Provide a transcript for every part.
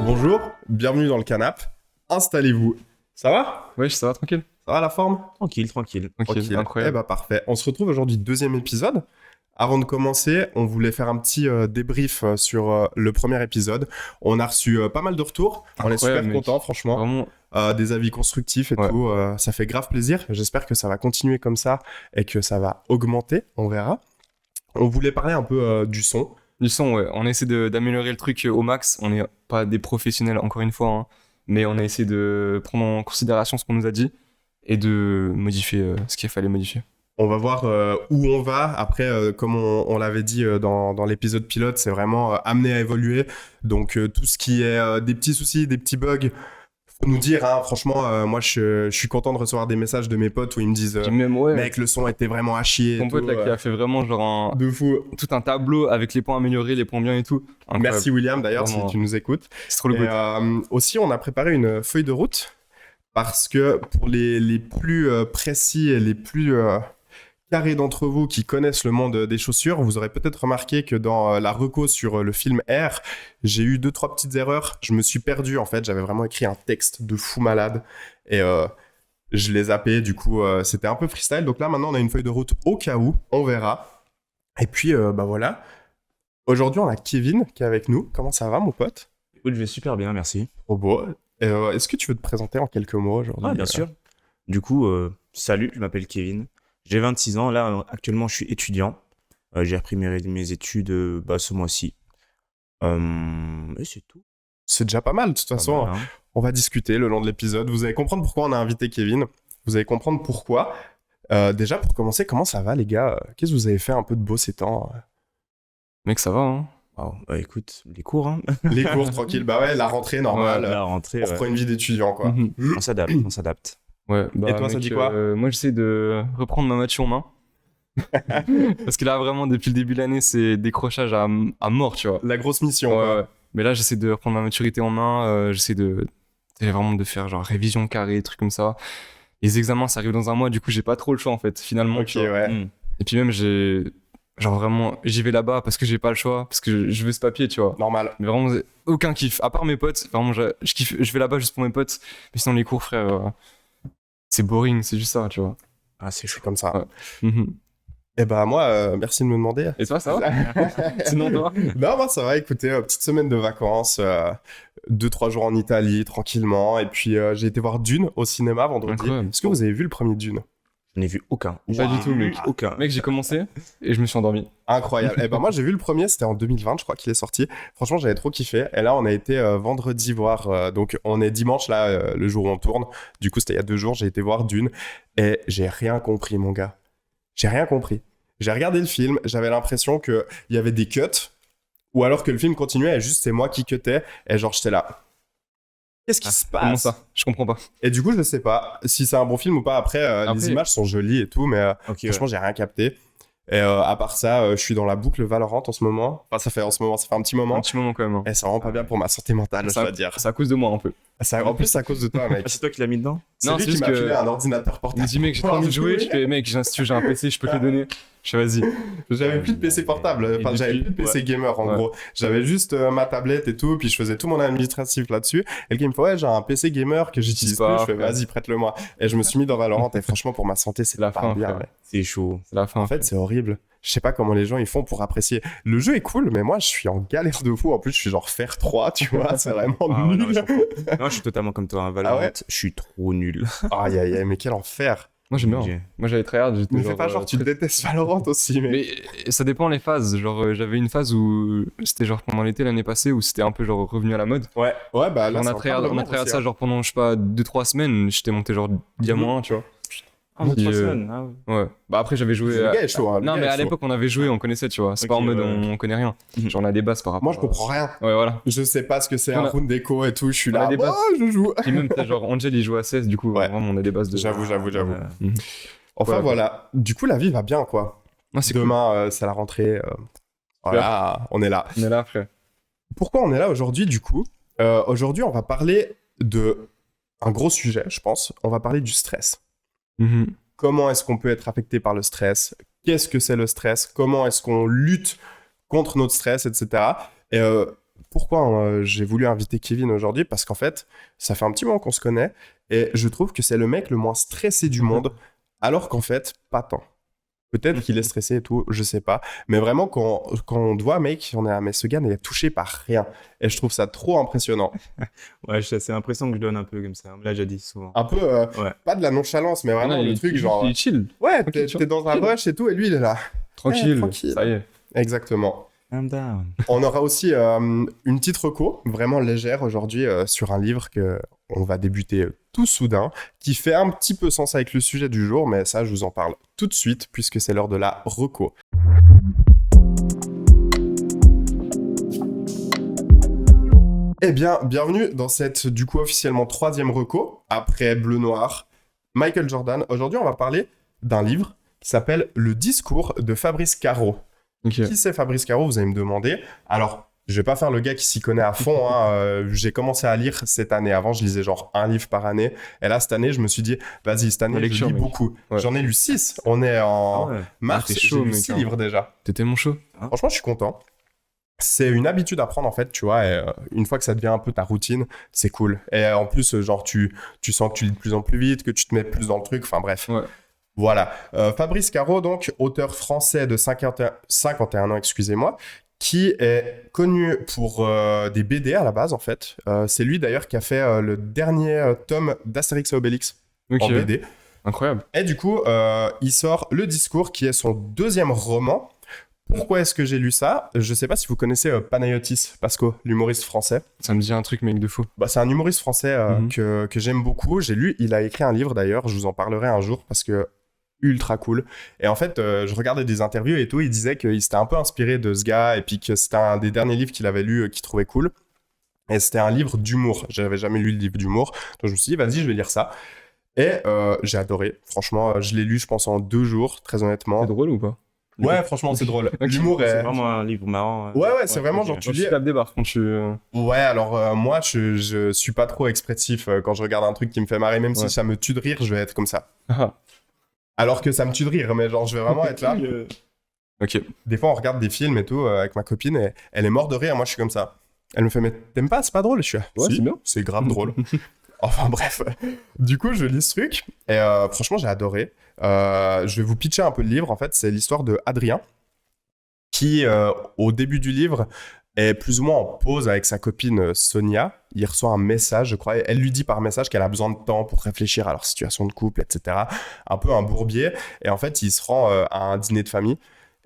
Bonjour, bienvenue dans le canap'. Installez-vous. Ça va ? Ouais, ça va, tranquille. Ça va la forme ? Tranquille. Tranquille, Eh incroyable. bah parfait. On se retrouve aujourd'hui, deuxième épisode. Avant de commencer, on voulait faire un petit débrief sur le premier épisode. On a reçu pas mal de retours. On est super Incroyable, mec. contents, franchement. Vraiment, Des avis constructifs et Ouais. tout. Ça fait grave plaisir. J'espère que ça va continuer comme ça et que ça va augmenter. On verra. On voulait parler un peu du son. du son, ouais. On essaie d'améliorer le truc au max. On n'est pas des professionnels, encore une fois, hein. Mais on a essayé de prendre en considération ce qu'on nous a dit et de modifier ce qu'il fallait modifier. On va voir où on va. Après, comme on l'avait dit dans l'épisode pilote, c'est vraiment amené à évoluer. Donc, tout ce qui est des petits soucis, des petits bugs, faut nous dire. Hein, franchement, moi, je suis content de recevoir des messages de mes potes où ils me disent Puis même, ouais, mec, le son était vraiment à chier. ton et pote tout, là qui a fait vraiment genre de fou. tout un tableau avec les points améliorés, les points bien et tout. Incroyable. Merci, William, d'ailleurs, Vraiment. si tu nous écoutes. C'est trop le Et, goût. aussi, on a préparé une feuille de route parce que pour les plus précis et les plus carrés d'entre vous qui connaissent le monde des chaussures, vous aurez peut-être remarqué que dans la reco sur le film Air, j'ai eu 2-3 petites erreurs. Je me suis perdu, en fait. J'avais vraiment écrit un texte de fou malade et je l'ai zappé. Du coup, c'était un peu freestyle. Donc là, maintenant, on a une feuille de route au cas où. On verra. Et puis, bah voilà. Aujourd'hui, on a Kevin qui est avec nous. Comment ça va, mon pote ? Écoute, je vais super bien, merci. Trop beau. Est-ce que tu veux te présenter en quelques mots aujourd'hui ? Ah, bien sûr. Du coup, salut, je m'appelle Kevin. J'ai 26 ans. Là, actuellement, je suis étudiant. J'ai repris mes études ce mois-ci. Et c'est tout. C'est déjà pas mal. De toute façon, Pas mal, hein. on va discuter le long de l'épisode. Vous allez comprendre pourquoi on a invité Kevin. Vous allez comprendre pourquoi. Déjà, pour commencer, comment ça va, les gars ? Qu'est-ce que vous avez fait un peu de beau ces temps ? Mec, ça va, hein. Wow. Bah, écoute, les cours, hein. Les cours, tranquille. Bah ouais, la rentrée, normale. La rentrée, On reprend une vie d'étudiant, quoi. Mhm. on s'adapte, on s'adapte. Ouais, bah, Et toi, ça mec, dit quoi ? Moi, j'essaie de reprendre ma maths en main. Parce que là, vraiment, depuis le début de l'année, c'est décrochage à mort, tu vois. La grosse mission, Ouais, quoi. ouais. Mais là, j'essaie de reprendre ma maturité en main. J'essaie vraiment de faire genre révision carrée, trucs comme ça. Les examens, ça arrive dans un mois, du coup, j'ai pas trop le choix, en fait, finalement. Ok, tu vois. ouais. Et puis même, genre vraiment, j'y vais là-bas parce que j'ai pas le choix, parce que je veux ce papier, tu vois. Normal. Mais vraiment, aucun kiff. À part mes potes, vraiment, je kiffe, je vais là-bas juste pour mes potes. Mais sinon, les cours, frère, c'est boring, c'est juste ça, tu vois. Ah, c'est Je suis chaud. comme ça. Ouais. Mhm. Et bah moi, merci de me demander. Et toi, ça va? Sinon, toi? Non, moi ça va, écoutez, petite semaine de vacances, 2-3 jours en Italie, tranquillement. Et puis j'ai été voir Dune au cinéma vendredi. Incroyable. Est-ce que vous avez vu le premier Dune ? Je n'ai vu aucun. Pas du tout, mec. Aucun. Mec, j'ai commencé et je me suis endormi. Incroyable. Et ben moi j'ai vu le premier, c'était en 2020, je crois qu'il est sorti. Franchement, j'avais trop kiffé. Et là, on a été vendredi voir. Donc on est dimanche là, le jour où on tourne. Du coup, c'était il y a 2 jours, j'ai été voir Dune et j'ai rien compris, mon gars. J'ai rien compris. J'ai regardé le film, j'avais l'impression qu'il y avait des cuts, ou alors que le film continuait et juste c'est moi qui cutais, et genre j'étais là. Qu'est-ce qui se Comment passe ? ça? Je comprends pas. Et du coup, je sais pas si c'est un bon film ou pas. Après, Après- les images sont jolies et tout, mais Ok, franchement, j'ai rien capté. Et à part ça, je suis dans la boucle Valorant en ce moment. Enfin, ça fait un petit moment. Un petit moment quand même. Hein. Et ça rend pas bien pour ma santé mentale, je Ça- dois dire. C'est à cause de moi un peu. En plus, c'est à cause de toi, mec. Ah, c'est toi qui l'as mis dedans? C'est Non, lui c'est qui juste m'a que- filé un ordinateur Il me portable. dit, mec, j'ai trop envie de jouer. Je fais, mec, si tu veux, j'ai un PC, je peux te le donner. Je fais, vas-y. J'avais plus de PC portable, Et enfin j'avais depuis, plus de PC ouais. gamer en Ouais. gros. J'avais juste ma tablette et tout, puis je faisais tout mon administratif là-dessus. Et le gars il me fait ouais j'ai un PC gamer que j'utilise pas, plus, je fais frère. vas-y prête-le-moi. Et je me suis mis dans Valorant et franchement pour ma santé c'est la pas fin, bien. frère. Ouais. C'est chaud. C'est la fin. En fait c'est horrible. Je sais pas comment les gens ils font pour apprécier. Le jeu est cool mais moi je suis en galère de fou. En plus je suis genre faire 3 tu vois, c'est vraiment Ah, ouais, non, nul. je comprends. Non, je suis totalement comme toi. Valorant, Ah ouais je suis trop nul. Aïe aïe aïe mais quel enfer. Moi, j'aime bien. J'ai- Moi, j'avais tryhard. j'étais Ne fais pas genre tu détestes Valorant aussi mais... Mais ça dépend les phases. Genre, j'avais une phase où c'était genre pendant l'été l'année passée où c'était un peu genre revenu à la mode. Ouais bah là on c'est a encore tryhard le moment ça aussi, hein. genre pendant, je sais pas, 2-3 semaines. J'étais monté genre diamant 1, tu vois. Ah, mais Puis, 3 semaines. Ah, ouais. Ouais. Bah après, j'avais joué. Le gars est chaud, hein, le Non, gars mais est à chaud. l'époque, on avait joué, on connaissait, tu vois. C'est Ok, pas en mode ouais, ouais. on connaît rien. Mhm. Genre, on a des bases par rapport. Moi je comprends rien. Ouais, voilà. Je sais pas ce que c'est On un a- round d'écho et tout, je suis on a là, des bases. oh, je joue. Puis même, t'as genre Angel, il joue à 16, du coup, Ouais. vraiment, on a des bases de. J'avoue. Ouais. Enfin Ouais. voilà, du coup la vie va bien quoi. Non, c'est cool. Demain c'est la rentrée, voilà, on est là. On est là, frère. Pourquoi on est là aujourd'hui du coup Aujourd'hui on va parler de un gros sujet je pense, on va parler du stress. Mhm. comment est-ce qu'on peut être affecté par le stress, qu'est-ce que c'est le stress, comment est-ce qu'on lutte contre notre stress, etc. Et pourquoi j'ai voulu inviter Kevin aujourd'hui? Parce qu'en fait, ça fait un petit moment qu'on se connaît et je trouve que c'est le mec le moins stressé du monde, alors qu'en fait, pas tant. Peut-être qu'il est stressé et tout, je sais pas. Mais vraiment, quand on te voit, mec, on est mais ce gars n'est touché par rien. Et je trouve ça trop impressionnant. Ouais, c'est l'impression que je donne un peu comme ça. On me l'a déjà dit souvent. Un peu, Ouais. pas de la nonchalance, mais vraiment Non, le truc genre... Il est chill. Ouais, Ok, t'es tu vois. dans un rush et tout, et lui, il est là. Tranquille. tranquille. Ça y est. Exactement. I'm down. On aura aussi une petite reco, vraiment légère aujourd'hui, sur un livre que on va débuter tout soudain, qui fait un petit peu sens avec le sujet du jour, mais ça, je vous en parle tout de suite, puisque c'est l'heure de la reco. Eh bien, bienvenue dans cette, du coup, officiellement 3e reco, après Bleu Noir, Michael Jordan. Aujourd'hui, on va parler d'un livre qui s'appelle Le discours de Fabrice Caro. Ok. Qui c'est Fabrice Caro, vous allez me demander. Alors, je vais pas faire le gars qui s'y connaît à fond. J'ai commencé à lire cette année. Avant, je lisais genre un livre par année. Et là, cette année, je me suis dit, vas-y, cette année, La lecture, je lis mec. beaucoup. Ouais. J'en ai lu 6. On est en Ouais. mars. t'es J'ai chaud, lu mec, 6 hein. livres déjà. T'étais mon chaud. Franchement, je suis content. C'est une habitude à prendre, en fait, tu vois. Et, une fois que ça devient un peu ta routine, c'est cool. Et en plus, genre, tu sens que tu lis de plus en plus vite, que tu te mets plus dans le truc. Enfin, bref. Ouais. Voilà. Fabrice Caro, donc, auteur français de 51 ans, excusez-moi, qui est connu pour des BD à la base, en fait. C'est lui, d'ailleurs, qui a fait le dernier tome d'Astérix et Obélix Ok. en BD. Incroyable. Et du coup, il sort Le Discours, qui est son 2e roman. Pourquoi est-ce que j'ai lu ça? Je sais pas si vous connaissez Panayotis Pasco, l'humoriste français. Ça me dit un truc, mec, de fou. Bah, c'est un humoriste français que j'aime beaucoup. J'ai lu, il a écrit un livre d'ailleurs, je vous en parlerai un jour parce que ultra cool. Et en fait, je regardais des interviews et tout, il disait qu'il s'était un peu inspiré de ce gars et puis que c'était un des derniers livres qu'il avait lu qu'il trouvait cool. Et c'était un livre d'humour. J'avais jamais lu le livre d'humour. Donc je me suis dit, vas-y, je vais lire ça. Et j'ai adoré. Franchement, je l'ai lu, je pense, en 2 jours, très honnêtement. C'est drôle ou pas? Ouais, franchement, c'est drôle. Ok. L'humour C'est est... vraiment un livre marrant. Ouais, c'est vraiment ok. genre tu Quand lis... tu tapes des barres, quand tu... Ouais, alors moi, je suis pas trop expressif quand je regarde un truc qui me fait marrer, même Ouais. si ça me tue de rire, je vais être comme ça. Ah. Alors que ça me tue de rire, mais genre, je vais vraiment être là. Ok. Des fois, on regarde des films et tout avec ma copine et elle est morte de rire, moi, je suis comme ça. Elle me fait, mais t'aimes pas, c'est pas drôle? Je suis, Ouais, si, c'est bien. c'est grave drôle. Enfin, bref. Du coup, je lis ce truc et franchement, j'ai adoré. Je vais vous pitcher un peu le livre, en fait. C'est l'histoire de Adrien qui, au début du livre, est plus ou moins en pause avec sa copine Sonia. Il reçoit un message, je crois. Elle lui dit par message qu'elle a besoin de temps pour réfléchir à leur situation de couple, etc. Un peu un bourbier. Et en fait, il se rend à un dîner de famille.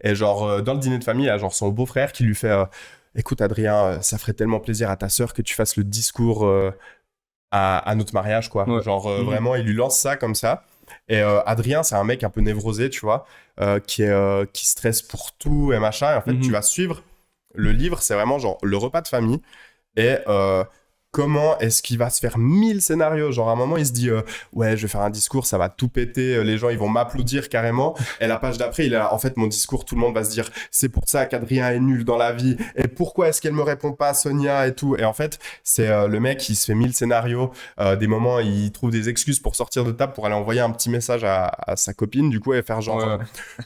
Et genre, dans le dîner de famille, il y a genre son beau-frère qui lui fait écoute, Adrien, ça ferait tellement plaisir à ta sœur que tu fasses le discours à notre mariage, quoi. Ouais. Genre, vraiment, il lui lance ça comme ça. Et Adrien, c'est un mec un peu névrosé, tu vois, qui stresse pour tout et machin. Et en fait, tu vas suivre le livre, c'est vraiment genre le repas de famille. Et comment est-ce qu'il va se faire 1000 scénarios? Genre, à un moment, il se dit ouais, je vais faire un discours, ça va tout péter, les gens, ils vont m'applaudir carrément. Et la page d'après, il a en fait mon discours, tout le monde va se dire c'est pour ça qu'Adrien est nul dans la vie. Et pourquoi est-ce qu'elle me répond pas, Sonia et tout. Et en fait, c'est le mec qui se fait 1000 scénarios. Des moments, il trouve des excuses pour sortir de table pour aller envoyer un petit message à sa copine, du coup, et faire genre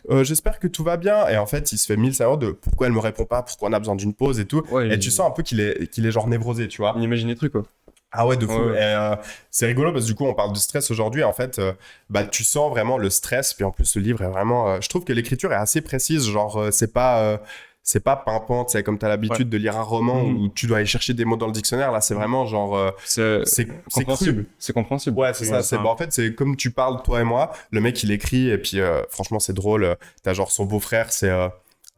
j'espère que tout va bien. Et en fait, il se fait 1000 scénarios de pourquoi elle me répond pas, pourquoi on a besoin d'une pause et tout. Ouais, Et tu sens un peu qu'il est genre névrosé, tu vois. Il imagine des trucs, quoi. Ah ouais, de fou. Ouais. Et, c'est rigolo parce que du coup, on parle de stress aujourd'hui. En fait, bah, tu sens vraiment le stress. Puis en plus, ce livre est vraiment... je trouve que l'écriture est assez précise. Genre, c'est pas pimpant, tu sais, comme t'as l'habitude de lire un roman où tu dois aller chercher des mots dans le dictionnaire. Là, c'est vraiment genre... C'est c'est compréhensible. cru. C'est compréhensible. Ouais, c'est ça. C'est, bah, en fait, c'est comme tu parles, toi et moi. Le mec, il écrit. Et puis, franchement, c'est drôle. T'as genre son beau-frère, c'est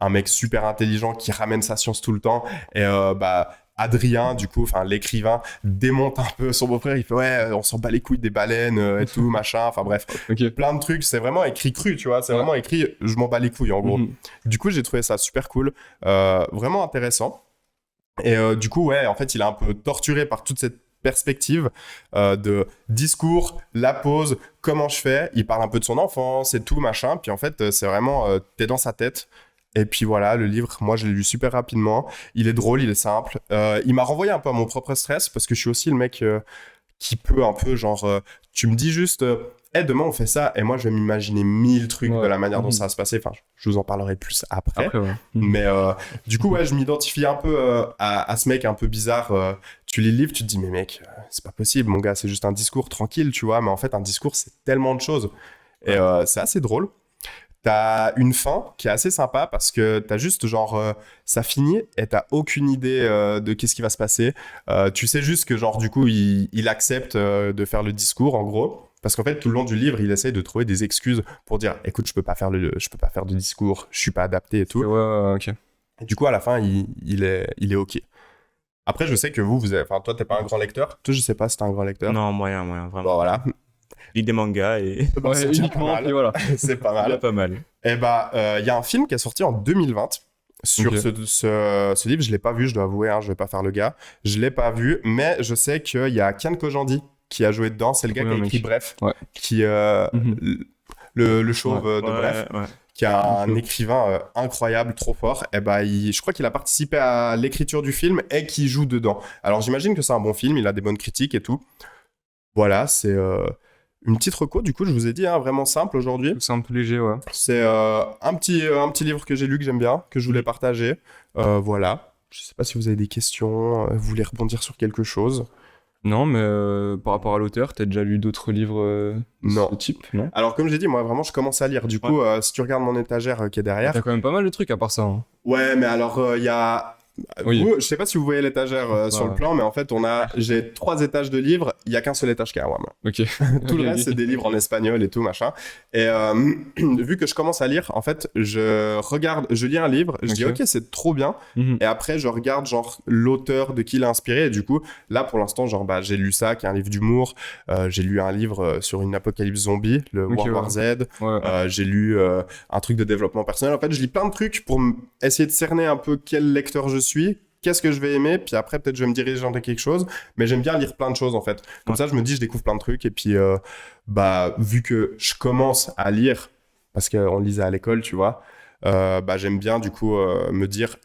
un mec super intelligent qui ramène sa science tout le temps. Et bah... Adrien, du coup, enfin l'écrivain, démonte un peu son beau-frère. Il fait ouais, on s'en bat les couilles des baleines et tout, machin. Enfin bref, Ok. plein de trucs. C'est vraiment écrit cru, tu vois. C'est vraiment écrit je m'en bats les couilles, en gros. Du coup, j'ai trouvé ça super cool, vraiment intéressant. Et du coup, ouais, en fait, il est un peu torturé par toute cette perspective de discours, la pause, comment je fais. Il parle un peu de son enfance et tout, machin. Puis en fait, c'est vraiment, t'es dans sa tête. Et puis voilà, le livre, moi je l'ai lu super rapidement. Il est drôle, il est simple. Il m'a renvoyé un peu à mon propre stress parce que je suis aussi le mec qui peut un peu genre... tu me dis juste demain on fait ça, et moi je vais m'imaginer 1000 trucs de la manière dont ça va se passer. Enfin, je vous en parlerai plus après. Ouais. Mais du coup, ouais, je m'identifie un peu à ce mec un peu bizarre. Tu lis le livre, tu te dis, mais mec, c'est pas possible, mon gars, c'est juste un discours tranquille, tu vois. Mais en fait, un discours, c'est tellement de choses. Et c'est assez drôle. T'as une fin qui est assez sympa parce que t'as juste genre ça finit et t'as aucune idée de qu'est-ce qui va se passer. Tu sais juste que genre du coup il accepte de faire le discours en gros parce qu'en fait tout le long du livre il essaye de trouver des excuses pour dire écoute je peux pas faire de discours, je suis pas adapté et tout. Ouais, ok. Et du coup à la fin il est ok. Après je sais que enfin toi t'es pas un grand lecteur. Toi je sais pas si t'es un grand lecteur. Non, moyen, vraiment. Bon voilà. Je lis des mangas et Bon, c'est déjà uniquement, pas mal. puis voilà. C'est pas il y a mal. pas mal. Et bah, il y a un film qui est sorti en 2020 sur Ok. ce livre. Je l'ai pas vu, je dois avouer, hein, je vais pas faire le gars. Je l'ai pas vu, mais je sais qu'il y a Kian Kojandi qui a joué dedans. C'est le gars Oui, qui a mec. écrit Bref, Ouais. qui le chauve de Bref, Ouais. qui est un Chauve. écrivain incroyable, trop fort. Et bah, je crois qu'il a participé à l'écriture du film et qu'il joue dedans. Alors j'imagine que c'est un bon film, il a des bonnes critiques et tout. Voilà, c'est une petite reco. Du coup, je vous ai dit, hein, vraiment simple aujourd'hui. C'est un peu léger, ouais. C'est un petit livre que j'ai lu, que j'aime bien, que je voulais partager. Voilà. Je sais pas si vous avez des questions, vous voulez rebondir sur quelque chose. Non, mais par rapport à l'auteur, t'as déjà lu d'autres livres de Non. ce type, non? Alors, comme j'ai dit, moi, vraiment, je commence à lire. Du coup, si tu regardes mon étagère qui est derrière... T'as quand même pas mal de trucs à part ça. Hein. Ouais, mais alors, il y a... Oui. Je sais pas si vous voyez l'étagère sur le plan, mais en fait, j'ai 3 étages de livres, il y a qu'un seul étage qui est à Wam. Ok. Tout le Ok, reste, ok. c'est des livres en espagnol et tout, machin. Et vu que je commence à lire, en fait, je lis un livre, je dis, Ok. ok, c'est trop bien. Mhm. Et après, je regarde, genre, l'auteur de qui il a inspiré. Et du coup, là, pour l'instant, genre, bah, j'ai lu ça, qui est un livre d'humour. J'ai lu un livre sur une apocalypse zombie, le Ok, World War ouais. Z. Ouais. J'ai lu un truc de développement personnel. En fait, je lis plein de trucs pour essayer de cerner un peu quel lecteur je suis. Qu'est-ce que je vais aimer, puis après peut-être je vais me diriger vers quelque chose, mais j'aime bien lire plein de choses en fait. Comme ça je me dis je découvre plein de trucs et puis bah vu que je commence à lire parce qu'on lisait à l'école tu vois, bah j'aime bien du coup me dire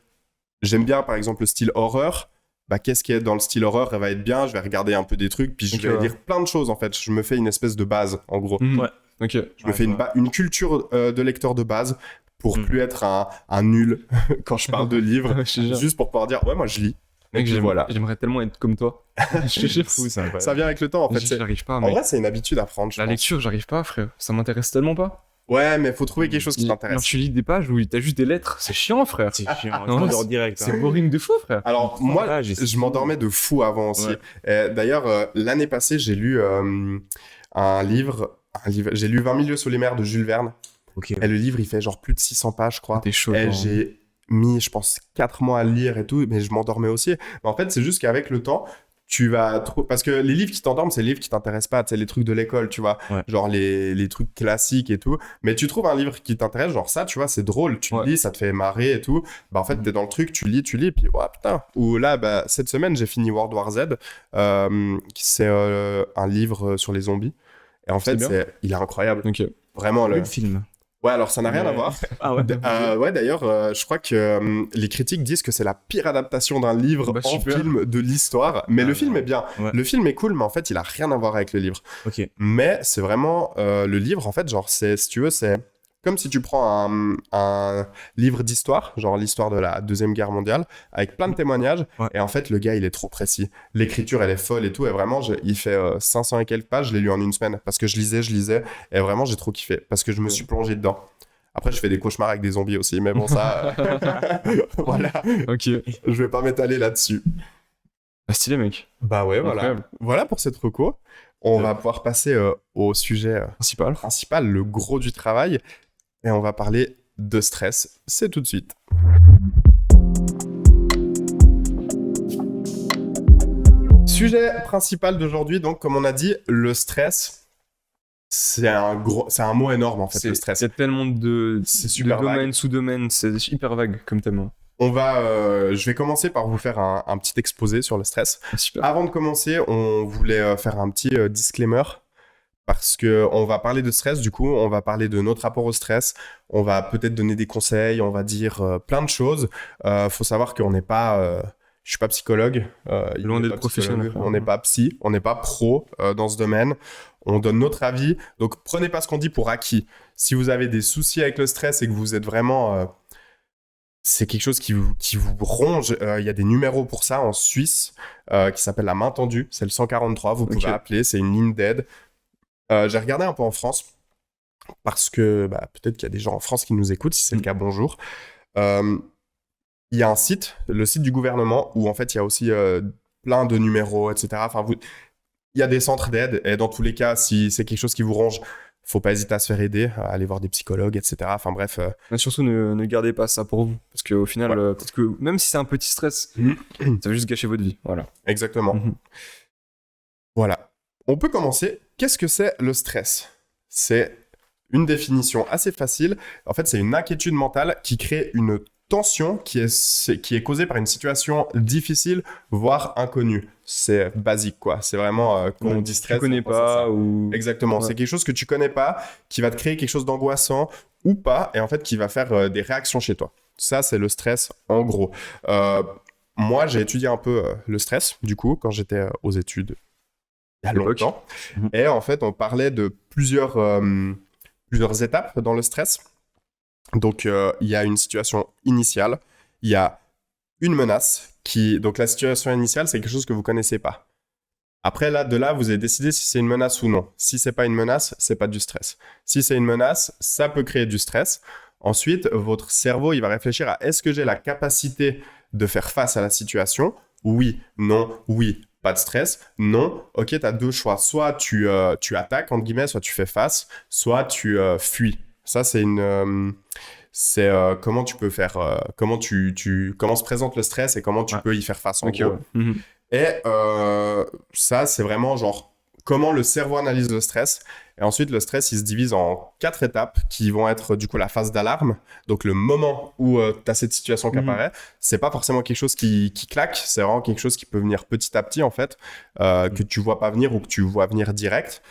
j'aime bien par exemple le style horreur, bah qu'est-ce qui est dans le style horreur va être bien, je vais regarder un peu des trucs puis je Ok, vais ouais. lire plein de choses en fait, je me fais une espèce de base en gros. Mhm. Ouais. Ok. Je me fais une culture de lecteur de base pour plus être un nul quand je parle de livres, Je te jure. juste pour pouvoir dire ouais moi je lis. Et Mec, puis voilà. j'aimerais tellement être comme toi. Je te jure. Fou, c'est incroyable. Ça vient avec le temps en fait. J'arrive pas, En mec. vrai c'est une habitude à prendre je La pense. lecture, j'arrive pas, frère. Ça m'intéresse tellement pas. Ouais mais faut trouver quelque chose qui Genre, t'intéresse. tu lis des pages où t'as juste des lettres. C'est chiant, frère. C'est chiant, Non, je m'endors direct. C'est boring de fou, frère. Alors moi Ah, j'ai- je m'endormais de fou avant aussi. Ouais. D'ailleurs l'année passée j'ai lu un livre, j'ai lu 20 milieux sous les mers de Jules Verne. Ok. Et le livre il fait genre plus de 600 pages je crois. T'es chaud. Et toi. j'ai mis, je pense, 4 mois à le lire et tout, mais je m'endormais aussi. Mais en fait, c'est juste qu'avec le temps, tu vas trop... Parce que les livres qui t'endorment, c'est les livres qui t'intéressent pas, c'est les trucs de l'école, tu vois. Ouais. Genre les trucs classiques et tout. Mais tu trouves un livre qui t'intéresse, genre ça, tu vois, c'est drôle. Tu le Ouais. lis, ça te fait marrer et tout. Bah en fait, t'es dans le truc, tu lis, puis ouais, putain. Ou là, bah, cette semaine, j'ai fini World War Z. C'est un livre sur les zombies. Et en fait, C'est bien. il est incroyable. Ok. Vraiment, Le film. Ouais, alors ça n'a rien à voir. Ah ouais. Ouais, d'ailleurs, je crois que les critiques disent que c'est la pire adaptation d'un livre Bah, en super. film de l'histoire. Mais Ah, le film est bien. ouais. Le film est cool, mais en fait, il a rien à voir avec le livre. Ok. Mais c'est vraiment le livre, en fait, genre, si tu veux, c'est comme si tu prends un livre d'histoire, genre l'histoire de la Deuxième Guerre mondiale, avec plein de témoignages. Ouais. Et en fait, le gars, il est trop précis. L'écriture, elle est folle et tout. Et vraiment, il fait 500 et quelques pages. Je l'ai lu en une semaine parce que je lisais. Et vraiment, j'ai trop kiffé parce que je me suis plongé dedans. Après, je fais des cauchemars avec des zombies aussi. Mais bon, ça, voilà. Ok. Je vais pas m'étaler là-dessus. Bah, stylé, mec. Bah ouais, voilà. Incroyable. Voilà pour cette reco. On va pouvoir passer au sujet Principal. principal, le gros du travail. Et on va parler de stress. C'est tout de suite. Sujet principal d'aujourd'hui, donc comme on a dit, le stress. C'est un mot énorme en fait, le stress. Il y a tellement de C'est super domaines, sous-domaines, c'est hyper vague comme thème. Je vais commencer par vous faire un petit exposé sur le stress. Super. Avant de commencer, on voulait faire un petit disclaimer parce que on va parler de stress. Du coup, on va parler de notre rapport au stress. On va peut-être donner des conseils. On va dire plein de choses. Faut savoir qu'on n'est pas Je suis pas psychologue. Loin il est d'être pas professionnel, psychologue, on n'est pas psy, on n'est pas pro dans ce domaine. On donne notre avis. Donc, prenez pas ce qu'on dit pour acquis. Si vous avez des soucis avec le stress et que vous êtes vraiment... c'est quelque chose qui vous ronge. Il y a des numéros pour ça en Suisse qui s'appelle la main tendue. C'est le 143. Vous pouvez appeler. C'est une ligne d'aide. J'ai regardé un peu en France parce que peut-être qu'il y a des gens en France qui nous écoutent. Si c'est le cas, bonjour. Il y a un site, le site du gouvernement, où en fait il y a aussi plein de numéros, etc. Enfin, il y a des centres d'aide. Et dans tous les cas, si c'est quelque chose qui vous ronge, faut pas hésiter à se faire aider, à aller voir des psychologues, etc. Enfin bref. Mais surtout, ne gardez pas ça pour vous. Parce qu'au final, peut-être que même si c'est un petit stress, ça va juste gâcher votre vie. Voilà. Exactement. Voilà. On peut commencer. Qu'est-ce que c'est le stress ? C'est une définition assez facile. En fait, c'est une inquiétude mentale qui crée une tension qui est causée par une situation difficile, voire inconnue. C'est basique, quoi. C'est vraiment quand on dit stress. Tu connais pas ou... Exactement. C'est quelque chose que tu connais pas, qui va te créer quelque chose d'angoissant ou pas, et en fait qui va faire des réactions chez toi. Ça, c'est le stress en gros. Moi, j'ai étudié un peu le stress, du coup, quand j'étais aux études il y a longtemps. Et en fait, on parlait de plusieurs étapes dans le stress. Donc, il y a une situation initiale, il y a une menace donc la situation initiale, c'est quelque chose que vous connaissez pas. Après, de là, vous avez décidé si c'est une menace ou non. Si c'est pas une menace, c'est pas du stress. Si c'est une menace, ça peut créer du stress. Ensuite, votre cerveau, il va réfléchir à est-ce que j'ai la capacité de faire face à la situation ? Oui, non, oui. Pas de stress. Non. Ok, tu as deux choix. Soit tu attaques, entre guillemets, soit tu fais face, soit tu fuis. Ça, c'est comment tu peux faire, comment se présente le stress et comment tu peux y faire face en gros. Et ça, c'est vraiment genre comment le cerveau analyse le stress. Et ensuite, le stress, il se divise en 4 étapes qui vont être du coup la phase d'alarme. Donc, le moment où tu as cette situation qui apparaît, c'est pas forcément quelque chose qui claque. C'est vraiment quelque chose qui peut venir petit à petit, en fait, que tu vois pas venir ou que tu vois venir direct.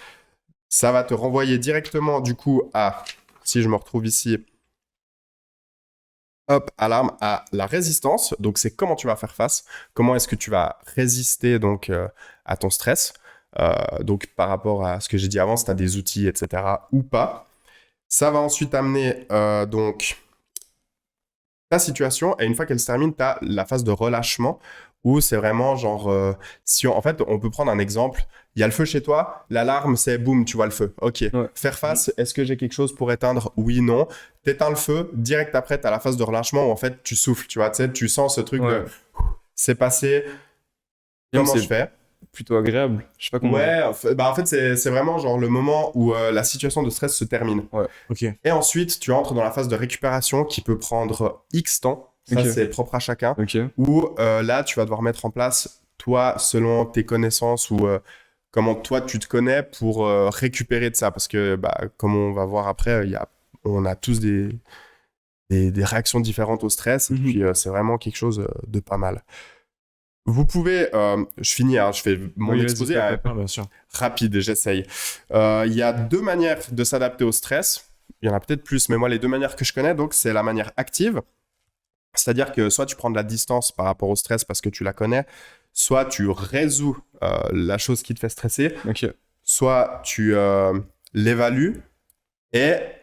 Ça va te renvoyer directement, du coup, si je me retrouve ici, alarme à la résistance. Donc, c'est comment tu vas faire face. Comment est-ce que tu vas résister donc à ton stress. Donc, par rapport à ce que j'ai dit avant, si tu as des outils, etc. ou pas. Ça va ensuite amener donc ta situation. Et une fois qu'elle se termine, tu as la phase de relâchement où c'est vraiment genre... en fait, on peut prendre un exemple. Il y a le feu chez toi. L'alarme, c'est boum, tu vois le feu. OK. Ouais. Faire face, est-ce que j'ai quelque chose pour éteindre ? Oui, non. T'éteins le feu. Direct après, tu as la phase de relâchement où en fait, tu souffles. Tu vois, tu sens ce truc de... C'est passé. Comment je fais ? Plutôt agréable. Je sais pas comment. Ouais, en fait, c'est vraiment genre le moment où la situation de stress se termine. Ouais. Ok. Et ensuite, tu entres dans la phase de récupération qui peut prendre X temps. Ça, c'est propre à chacun. Où là, tu vas devoir mettre en place, toi, selon tes connaissances ou comment toi, tu te connais pour récupérer de ça. Parce que, comme on va voir après, on a tous des réactions différentes au stress. Et puis, c'est vraiment quelque chose de pas mal. Vous pouvez, je finis, je fais mon exposé bien sûr. Rapide, j'essaye. Il y a 2 manières de s'adapter au stress. Il y en a peut-être plus, mais moi, les 2 manières que je connais, donc, c'est la manière active. C'est-à-dire que soit tu prends de la distance par rapport au stress parce que tu la connais, soit tu résous la chose qui te fait stresser, soit tu l'évalues,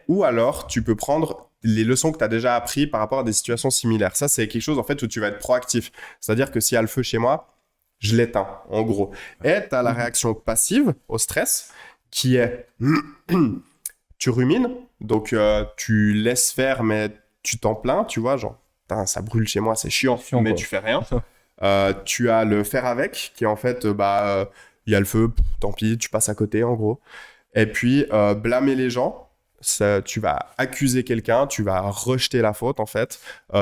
ou alors tu peux prendre les leçons que tu as déjà apprises par rapport à des situations similaires. Ça, c'est quelque chose en fait où tu vas être proactif. C'est-à-dire que s'il y a le feu chez moi, je l'éteins, en gros. Et tu as la réaction passive au stress qui est tu rumines, donc tu laisses faire, mais tu t'en plains, tu vois, genre ça brûle chez moi, c'est chiant mais quoi. Tu fais rien. Tu as le faire avec, qui est en fait, y a le feu, tant pis, tu passes à côté, en gros. Et puis, blâmer les gens, tu vas accuser quelqu'un, tu vas rejeter la faute, en fait.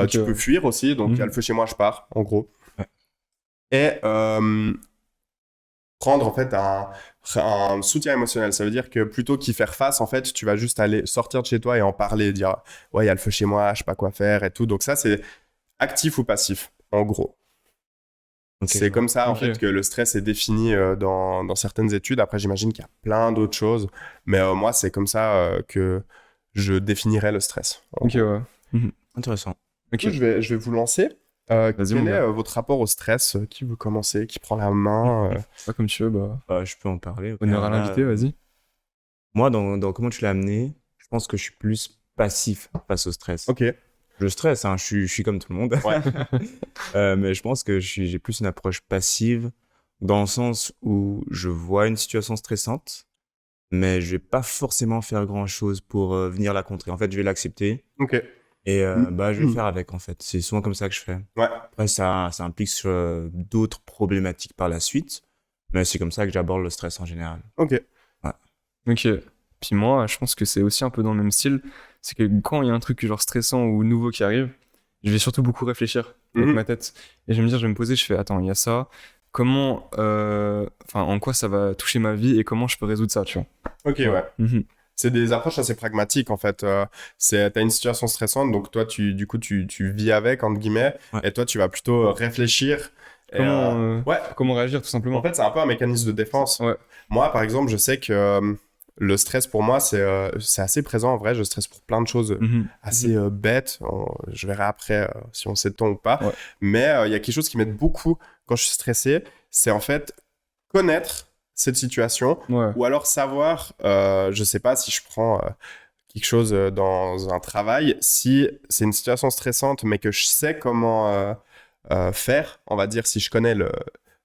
Tu peux fuir aussi, donc il y a le feu chez moi, je pars, en gros. Et prendre, en fait, un soutien émotionnel. Ça veut dire que plutôt qu'y faire face, en fait, tu vas juste aller sortir de chez toi et en parler, dire « Ouais, il y a le feu chez moi, je sais pas quoi faire et tout. » Donc ça, c'est actif ou passif, en gros. C'est comme ça, en fait, que le stress est défini dans certaines études. Après, j'imagine qu'il y a plein d'autres choses. Mais moi, c'est comme ça que je définirais le stress. Ok, ouais. Intéressant. Du coup, je vais vous lancer. Vas-y, mon Quel est gars. votre rapport au stress? Qui veut commencer? Qui prend la main? Pas comme tu veux, bah. Je peux en parler. Honneur à Là, l'invité, vas-y. Moi, dans comment tu l'as amené, je pense que je suis plus passif face au stress. Ok. Je stresse, hein, je suis comme tout le monde. Ouais. Mais je pense que j'ai plus une approche passive dans le sens où je vois une situation stressante, mais je vais pas forcément faire grand-chose pour venir la contrer. En fait, je vais l'accepter Ok. et je vais Mm. faire avec, en fait. C'est souvent comme ça que je fais. Ouais. Après, ça implique sur d'autres problématiques par la suite, mais c'est comme ça que j'aborde le stress en général. Ok. Ok. Puis moi, je pense que c'est aussi un peu dans le même style. C'est que quand il y a un truc genre stressant ou nouveau qui arrive, je vais surtout beaucoup réfléchir avec Mhm. ma tête. Et je vais me dire, je vais me poser, je fais, attends, il y a ça. Comment, enfin, en quoi ça va toucher ma vie et comment je peux résoudre ça, tu vois. Ok, ouais. Mhm. C'est des approches assez pragmatiques en fait. T'as une situation stressante, donc toi du coup tu vis avec entre guillemets, Ouais. et toi tu vas plutôt réfléchir. Et, ouais. Comment réagir, tout En simplement. fait c'est un peu un mécanisme de défense. Ouais. Moi par exemple je sais que le stress pour moi c'est assez présent en vrai. Je stresse pour plein de choses Mhm. assez bêtes. Je verrai après si on s'étend ou pas. Ouais. Mais il y a quelque chose qui m'aide beaucoup quand je suis stressé, c'est en fait connaître cette situation. Ouais. Ou alors savoir, je sais pas si je prends quelque chose dans un travail, si c'est une situation stressante, mais que je sais comment faire, on va dire, si je connais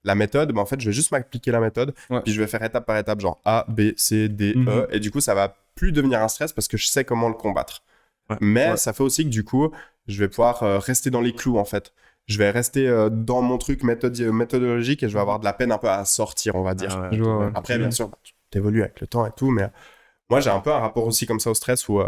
la méthode, ben en fait, je vais juste m'appliquer la méthode, Ouais. puis je vais faire étape par étape, genre A, B, C, D, Mhm. E, et du coup, ça va plus devenir un stress parce que je sais comment le combattre. Ouais. Mais Ouais. ça fait aussi que du coup, je vais pouvoir rester dans les clous, en fait. Je vais rester dans mon truc méthodologique et je vais avoir de la peine un peu à sortir, on va dire. Ah ouais, Je vois, ouais. Après, bien sûr, bah, tu t'évolues avec le temps et tout, mais moi, j'ai un peu un rapport aussi comme ça au stress où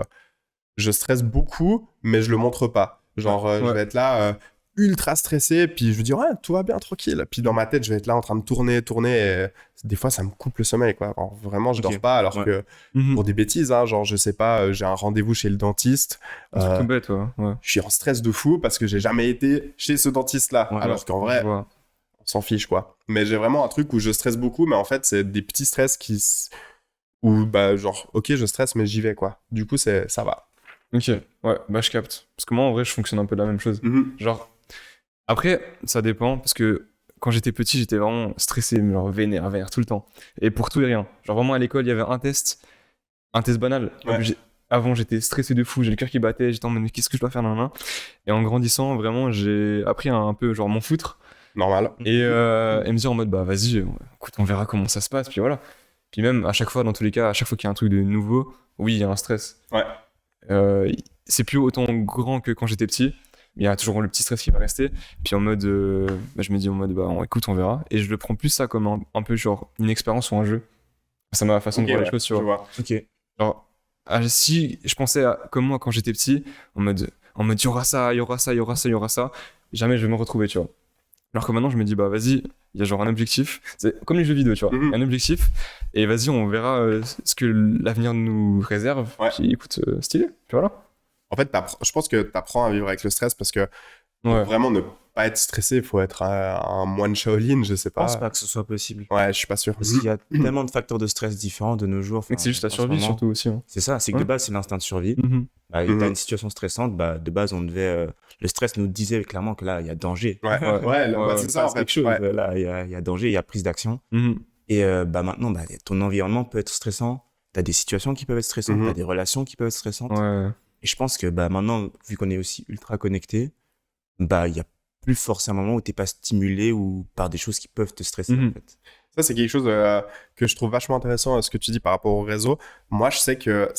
je stresse beaucoup, mais je le montre pas. Genre, je Ouais. vais être là ultra stressé, puis je vais dire, ouais, tout va bien, tranquille. Puis dans ma tête, je vais être là en train de tourner, et des fois, ça me coupe le sommeil, quoi. Alors, vraiment, je Ok. dors pas, alors Ouais. que Mhm. pour des bêtises, hein, genre, je sais pas, j'ai un rendez-vous chez le dentiste. Un truc tout bête, ouais. Ouais. Je suis en stress de fou parce que j'ai jamais été chez ce dentiste-là. Ouais. Alors qu'en Je vrai, vois. on s'en fiche, quoi. Mais j'ai vraiment un truc où je stresse beaucoup, mais en fait, c'est des petits stress où, bah, genre, ok, je stresse, mais j'y vais, quoi. Du coup, ça va. Ok, ouais, bah je capte. Parce que moi, en vrai, je fonctionne un peu de la même chose. Mhm. Genre, après, ça dépend, parce que quand j'étais petit, j'étais vraiment stressé, genre vénère tout le temps. Et pour tout et rien. Genre, vraiment, à l'école, il y avait un test banal. Ouais. Avant, j'étais stressé de fou, j'ai le cœur qui battait, j'étais en mode, mais qu'est-ce que je dois faire, nan. Et en grandissant, vraiment, j'ai appris à un peu, genre, m'en foutre. Normal. Et me dire en mode, bah vas-y, écoute, on verra comment ça se passe, puis voilà. Puis même, à chaque fois, dans tous les cas, à chaque fois qu'il y a un truc de nouveau, oui, il y a un stress. Ouais. C'est plus autant grand que quand j'étais petit. Il y a toujours le petit stress qui va rester. Puis en mode, bah, je me dis en mode, bah écoute, on verra. Et je le prends plus ça comme un peu genre une expérience ou un jeu. C'est ma façon Ok, de voir ouais, les choses, tu je vois. vois. Ok. Genre, si je pensais comme moi quand j'étais petit, il y aura ça, il y aura ça, il y aura ça, il y aura ça, jamais je vais me retrouver, tu vois. Alors que maintenant, je me dis, bah vas-y, il y a genre un objectif. C'est comme les jeux vidéo, tu vois. Mhm. Un objectif. Et vas-y, on verra ce que l'avenir nous réserve. Ouais. Puis écoute, stylé, puis voilà. En fait, je pense que tu apprends à vivre avec le stress parce que pour Ouais. vraiment ne pas être stressé, il faut être un moine Shaolin, je sais Je pense pas. pas que ce soit possible. Ouais, je suis pas sûr. Parce qu'il y a tellement de facteurs de stress différents de nos jours. Mais que c'est juste la en ce survie, moment. surtout aussi. Hein. C'est ça, c'est que Ouais. de base, c'est l'instinct de survie. Mhm. Bah, Mhm. t'as une situation stressante, bah, de base, on devait. Le stress nous disait clairement que là, il y a danger. Ouais, Ouais. ouais, bah, Ouais. c'est Il ça en passe fait. quelque chose. Ouais. Là, il y a danger, il y a prise d'action. Mhm. Et bah, maintenant, bah, ton environnement peut être stressant. T'as des situations qui peuvent être stressantes. Mhm. T'as des relations qui peuvent être stressantes. Ouais. Et je pense que bah, maintenant, vu qu'on est aussi ultra connecté, bah, il y a plus forcément un moment où t'es pas stimulé ou par des choses qui peuvent te stresser, Mhm. en fait. Ça, c'est quelque chose que je trouve vachement intéressant, ce que tu dis par rapport au réseau. Moi, je sais que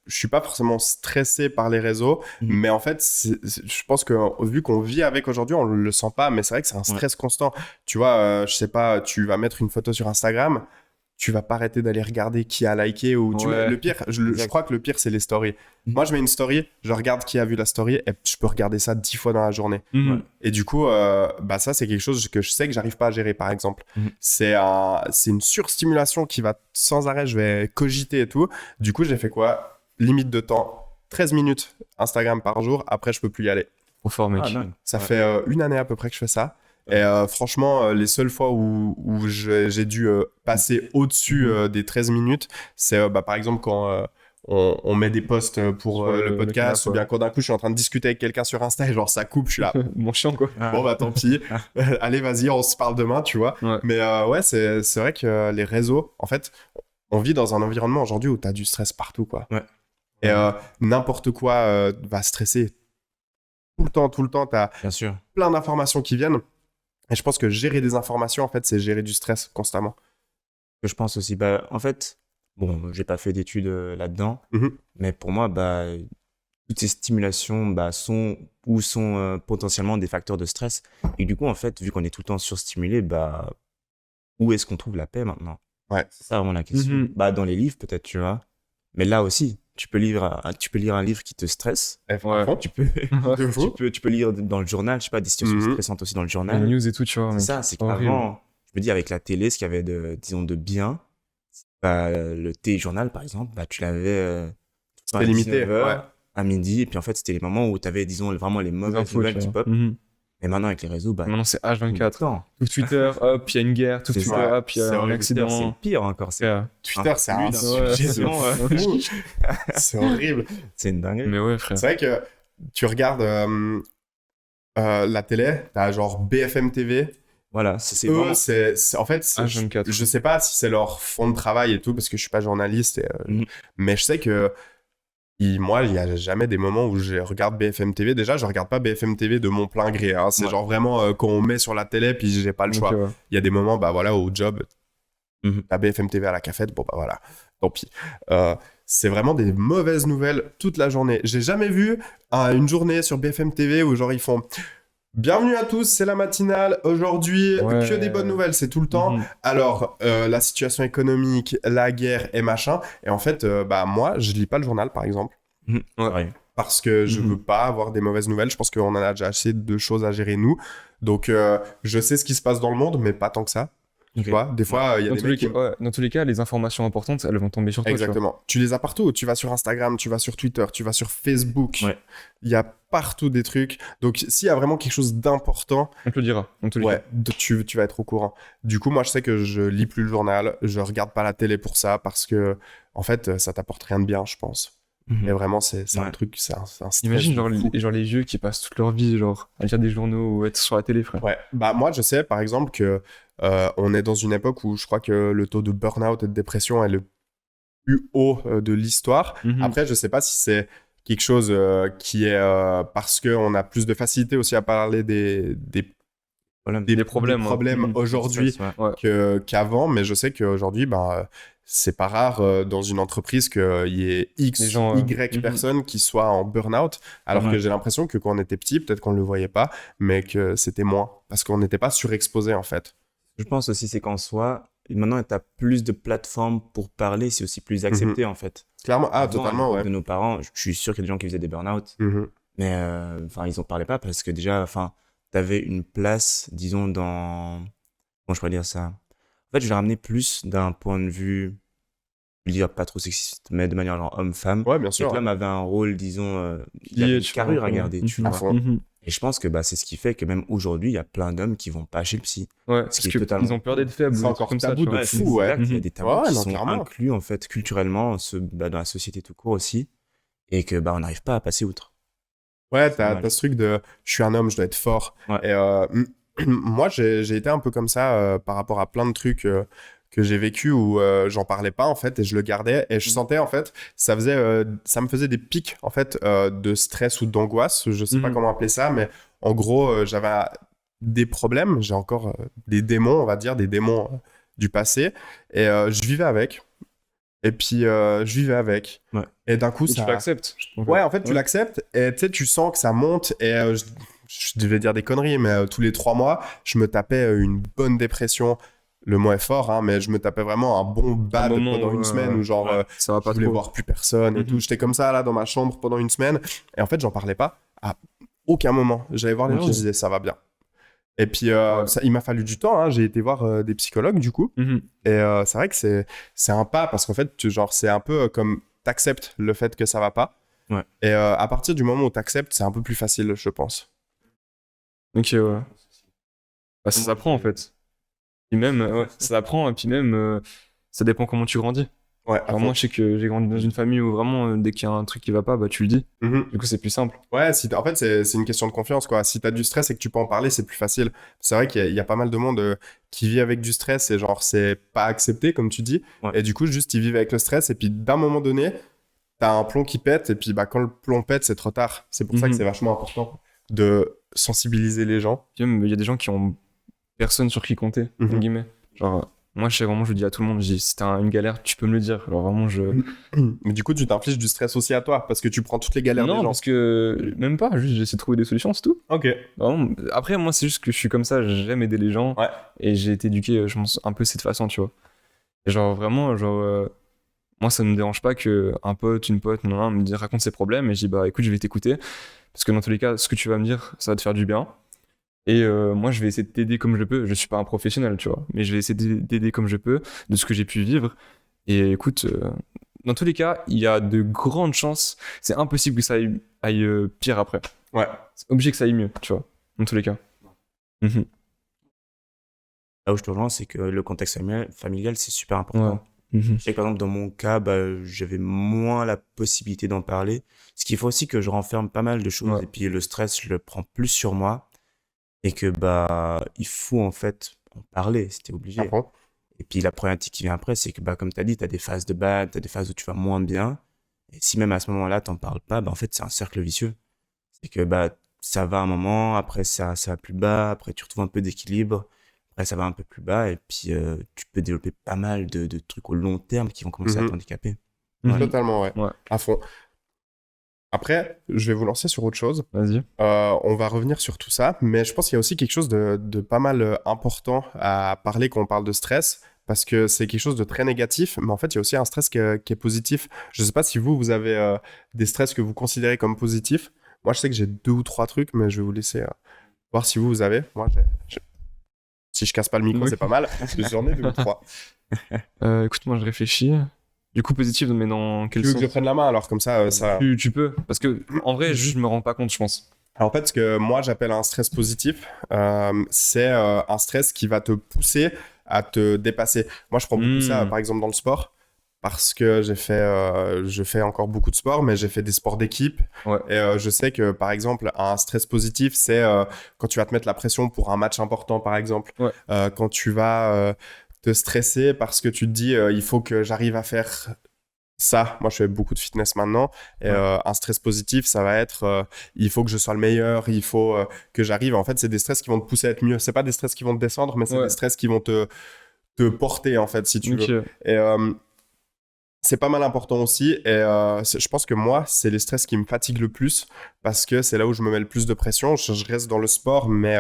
je suis pas forcément stressé par les réseaux, Mhm. mais en fait, je pense que vu qu'on vit avec aujourd'hui, on le sent pas, mais c'est vrai que c'est un stress constant. Tu vois, je sais pas, tu vas mettre une photo sur Instagram, tu vas pas arrêter d'aller regarder qui a liké ou Ouais. le pire, je Exact. crois que le pire, c'est les stories. Mhm. Moi, je mets une story, je regarde qui a vu la story et je peux regarder ça 10 fois dans la journée. Mhm. Ouais. Et du coup, bah ça, c'est quelque chose que je sais que j'arrive pas à gérer, par exemple. Mhm. C'est une surstimulation qui va sans arrêt, je vais cogiter et tout. Du coup, j'ai fait quoi? Limite de temps, 13 minutes Instagram par jour. Après, je peux plus y aller. Trop fort, mec. Ah, dingue. Ça Ouais. fait une année à peu près que je fais ça. Et franchement, les seules fois où j'ai dû passer au-dessus des 13 minutes, c'est bah, par exemple quand on met des posts pour Sur le le podcast, canap', ou bien quand d'un coup je suis en train de discuter avec quelqu'un sur Insta et genre ça coupe, je suis là. Mon chiant, quoi. Ah. Bon bah tant pis, allez vas-y, on se parle demain, tu vois. Ouais. Mais ouais, c'est vrai que les réseaux, en fait, on vit dans un environnement aujourd'hui où t'as du stress partout, quoi. Ouais. Et n'importe quoi va stresser tout le temps, t'as Bien sûr. plein d'informations qui viennent. Et je pense que gérer des informations, en fait, c'est gérer du stress constamment. Que je pense aussi. Bah, en fait, bon, j'ai pas fait d'études là-dedans, Mhm. mais pour moi, bah, toutes ces stimulations bah, sont potentiellement des facteurs de stress. Et du coup, en fait, vu qu'on est tout le temps surstimulé, bah, où est-ce qu'on trouve la paix maintenant? Ouais. C'est ça vraiment la question. Mhm. Bah, dans les livres, peut-être, tu vois. Mais là aussi, tu peux lire un livre qui te stresse. À Ouais. fond. Tu peux, De fou. tu peux lire dans le journal, je sais pas, des situations Mhm. stressantes aussi dans le Les journal. news et tout, tu vois. C'est mec. ça, c'est Horrible. qu'avant, je me dis avec la télé, ce qu'il y avait disons, de bien, bah, le téléjournal, par exemple, bah, tu l'avais C'était limité, 19h ouais. à midi, et puis en fait, c'était les moments où tu avais, disons, vraiment les Les mauvaises infos, nouvelles tu qui vois. pop. Mhm. Et maintenant, avec les réseaux, bah, Maintenant, c'est tout le H24. temps. Tout Twitter, hop, il y a une guerre. Tout C'est Twitter, ça. hop, il y C'est a un horrible. Twitter, c'est accident. pire encore. C'est Ouais. Twitter, c'est un flux sujet de d'informations, fou. C'est horrible. c'est une dinguerie. Mais ouais, frère. C'est vrai que tu regardes la télé, t'as genre BFM TV. Voilà, c'est Eux, vraiment... en fait, H24. je sais pas si c'est leur fond de travail et tout, parce que je suis pas journaliste, Mhm. mais je sais que moi, il y a jamais des moments où je regarde BFM TV. Déjà, je regarde pas BFM TV de mon plein gré, hein. C'est Ouais. genre vraiment quand on met sur la télé, puis j'ai pas le Donc, choix. ouais. Il y a des moments, bah voilà, au job, Mhm. la BFM TV à la cafette, bon bah voilà, tant pis. C'est vraiment des mauvaises nouvelles toute la journée. J'ai jamais vu une journée sur BFM TV où genre ils font bienvenue à tous, c'est la matinale, aujourd'hui Ouais. que des bonnes nouvelles, c'est tout le temps. Mhm. Alors, la situation économique, la guerre et machin. Et en fait, bah moi, je lis pas le journal par exemple. Mhm. Ouais. Ouais. Parce que je Mhm. veux pas avoir des mauvaises nouvelles. Je pense qu'on en a déjà assez de choses à gérer nous. Donc, je sais ce qui se passe dans le monde, mais pas tant que ça. Ok. Tu vois, des fois, il y a Dans des tous, les mecs qui... cas, ouais, dans tous les cas, les informations importantes, elles vont tomber sur toi. tu vois. Exactement. Tu les as partout. Tu vas sur Instagram, tu vas sur Twitter, tu vas sur Facebook. Ouais. Il y a partout des trucs. Donc, s'il y a vraiment quelque chose d'important, On te le dira. Dans tous les cas. ouais, tu vas être au courant. Du coup, moi, je sais que je lis plus le journal. Je regarde pas la télé pour ça parce que, en fait, ça t'apporte rien de bien, je pense. Mhm. Et vraiment, c'est un Ouais. truc, c'est un stress. Imagine de genre, fou. genre les vieux qui passent toute leur vie genre, à lire des journaux ou être sur la télé, frère. Ouais, bah moi je sais par exemple que on est dans une époque où je crois que le taux de burn-out et de dépression est le plus haut de l'histoire. Mhm. Après, je sais pas si c'est quelque chose qui est parce qu'on a plus de facilité aussi à parler des Voilà. Des problèmes, hein. problèmes Mhm. aujourd'hui Stress, ouais. Ouais. qu'avant, mais je sais qu'aujourd'hui, ben, c'est pas rare dans une entreprise qu'il y ait X, Les gens, Y personnes qui soient en burn-out, alors Ouais. que j'ai l'impression que quand on était petit, peut-être qu'on le voyait pas, mais que c'était moins, parce qu'on n'était pas surexposé en fait. Je pense aussi, c'est qu'en soi, maintenant, tu as plus de plateformes pour parler, c'est aussi plus accepté, en fait. Clairement, ah, Avant, à totalement, l'époque ouais. de nos parents, je suis sûr qu'il y a des gens qui faisaient des burn-out, Mhm. mais enfin, ils en parlaient pas parce que déjà, enfin, tu avais une place, disons, dans... Comment je pourrais dire ça? En fait, je l'ai ramené plus d'un point de vue, je veux dire, pas trop sexiste, mais de manière genre homme-femme. Ouais, bien C'est sûr. que l'homme avait un rôle, disons, il Lié, avait une tu carrure vois, à garder, ouais. tu Mhm. À vois. fond. Mhm. Et je pense que bah, c'est ce qui fait que même aujourd'hui, il y a plein d'hommes qui vont pas chez le psy. Ouais, Ce parce qui est qu'ils totalement ont peur d'être faibles. C'est ou des encore trucs comme ça, tabou tu vois. de c'est fou, ouais. exact, il y a des tabous Ouais, qui non, sont clairement. inclus en fait culturellement bah, dans la société tout court aussi et que bah on n'arrive pas à passer outre. Ouais, C'est t'as dommage. ce truc de je suis un homme, je dois être fort. Ouais. Et moi, j'ai été un peu comme ça par rapport à plein de trucs que j'ai vécu où j'en parlais pas en fait et je le gardais et je sentais en fait ça me faisait des pics en fait de stress ou d'angoisse, je sais pas Mhm. comment appeler ça, mais en gros j'avais des problèmes, j'ai encore des démons, on va dire des démons du passé et je vivais avec et puis je vivais avec Ouais. et d'un coup Et tu ça l'acceptes. ouais, en fait, tu l'acceptes et tu sais, tu sens que ça monte. Et je devais dire des conneries, mais tous les 3 mois, je me tapais une bonne dépression. Le mot est fort, hein, mais je me tapais vraiment un bon bad moment pendant où, une semaine où genre Ça va je pas voulais trop. voir plus personne et Mhm. tout. J'étais comme ça là dans ma chambre pendant une semaine. Et en fait, j'en parlais pas à aucun moment. J'allais voir les gens, Ok. je disais ça va bien. Et puis, Ouais. il m'a fallu du temps. Hein. J'ai été voir des psychologues du coup. Mhm. Et c'est vrai que c'est un pas parce qu'en fait, genre, c'est un peu comme t'acceptes le fait que ça va pas. Ouais. Et à partir du moment où t'acceptes, c'est un peu plus facile, je pense. Ok, ouais. Bah, ça s'apprend en fait. Puis même, ouais, ça s'apprend et puis même, ça dépend comment tu grandis. Ouais, à Genre, fond. moi, je sais que j'ai grandi dans une famille où vraiment, dès qu'il y a un truc qui va pas, bah, tu le dis. Mhm. Du coup, c'est plus simple. Ouais, en fait, c'est une question de confiance, quoi. Si t'as du stress et que tu peux en parler, c'est plus facile. C'est vrai qu'il y a pas mal de monde qui vit avec du stress et genre, c'est pas accepté, comme tu dis. Ouais. Et du coup, juste, ils vivent avec le stress et puis d'un moment donné, t'as un plomb qui pète et puis bah, quand le plomb pète, c'est trop tard. C'est pour ça que Mhm. c'est vachement important de sensibiliser les gens. Puis même, il y a des gens qui ont personne sur qui compter, Mhm. entre guillemets. Genre, moi, je sais vraiment, je dis à tout le monde, je dis, si t'as une galère, tu peux me le dire. Alors, vraiment, Mais du coup, tu t'infliges du stress aussi à toi parce que tu prends toutes les galères des Non, gens. parce que même pas, juste j'essaie de trouver des solutions, c'est tout. Ok. Vraiment. Après, moi, c'est juste que je suis comme ça, j'aime aider les gens. Ouais. Et j'ai été éduqué, je pense, un peu de cette façon, tu vois. Et genre, vraiment, moi, ça ne me dérange pas que un pote, une pote, non, me dit, raconte ses problèmes. Et je dis, bah écoute, je vais t'écouter. Parce que dans tous les cas, ce que tu vas me dire, ça va te faire du bien. Et moi, je vais essayer de t'aider comme je peux. Je suis pas un professionnel, tu vois. Mais je vais essayer d'aider comme je peux, de ce que j'ai pu vivre. Et écoute, dans tous les cas, il y a de grandes chances. C'est impossible que ça aille pire après. Ouais. C'est obligé que ça aille mieux, tu vois. Dans tous les cas. Mhm. Là où je te rejoins, c'est que le contexte familial, c'est super important. Mhm. Je sais que par exemple, dans mon cas, j'avais moins la possibilité d'en parler. Ce qu'il faut aussi que je renferme pas mal de choses Ouais. et puis le stress, je le prends plus sur moi et que il faut en fait en parler, c'était obligé. À fond. Et puis la problématique qui vient après, c'est que comme tu as dit, tu as des phases de bad, tu as des phases où tu vas moins bien. Et si même à ce moment-là, t'en parles pas, en fait, c'est un cercle vicieux. C'est que ça va un moment, après ça va plus bas, après tu retrouves un peu d'équilibre, après ça va un peu plus bas, et puis tu peux développer pas mal de trucs au long terme qui vont commencer à Mhm. t'handicaper. Mhm. Totalement, ouais. Ouais. À fond. Après, je vais vous lancer sur autre chose. Vas-y. On va revenir sur tout ça, mais je pense qu'il y a aussi quelque chose de pas mal important à parler quand on parle de stress, parce que c'est quelque chose de très négatif, mais en fait, il y a aussi un stress qui est positif. Je ne sais pas si vous avez des stress que vous considérez comme positifs. Moi, je sais que j'ai 2 ou 3 trucs, mais je vais vous laisser voir si vous avez. Moi, si je casse pas le micro, Oui. c'est pas mal. J'en ai 2 ou 3. Écoute, moi, je réfléchis. Du coup, positif, mais dans quel Tu veux sens que je prenne la main alors comme ça, ça... tu peux. Parce que, en vrai, juste, je me rends pas compte, je pense. Alors, en fait, ce que moi j'appelle un stress positif, c'est un stress qui va te pousser à te dépasser. Moi, je prends beaucoup ça, par exemple, dans le sport, parce que je fais encore beaucoup de sport, mais j'ai fait des sports d'équipe. Ouais. Et je sais que, par exemple, un stress positif, c'est quand tu vas te mettre la pression pour un match important, par exemple. Ouais. Quand tu vas te stresser parce que tu te dis, il faut que j'arrive à faire ça. Moi, je fais beaucoup de fitness maintenant. Et Ouais. un stress positif, ça va être il faut que je sois le meilleur, il faut que j'arrive. En fait, c'est des stress qui vont te pousser à être mieux. C'est pas des stress qui vont te descendre, mais c'est Ouais. des stress qui vont te porter, en fait, si tu Ok. veux. Et c'est pas mal important aussi. Et je pense que moi, c'est les stress qui me fatiguent le plus parce que c'est là où je me mets le plus de pression. Je reste dans le sport, mais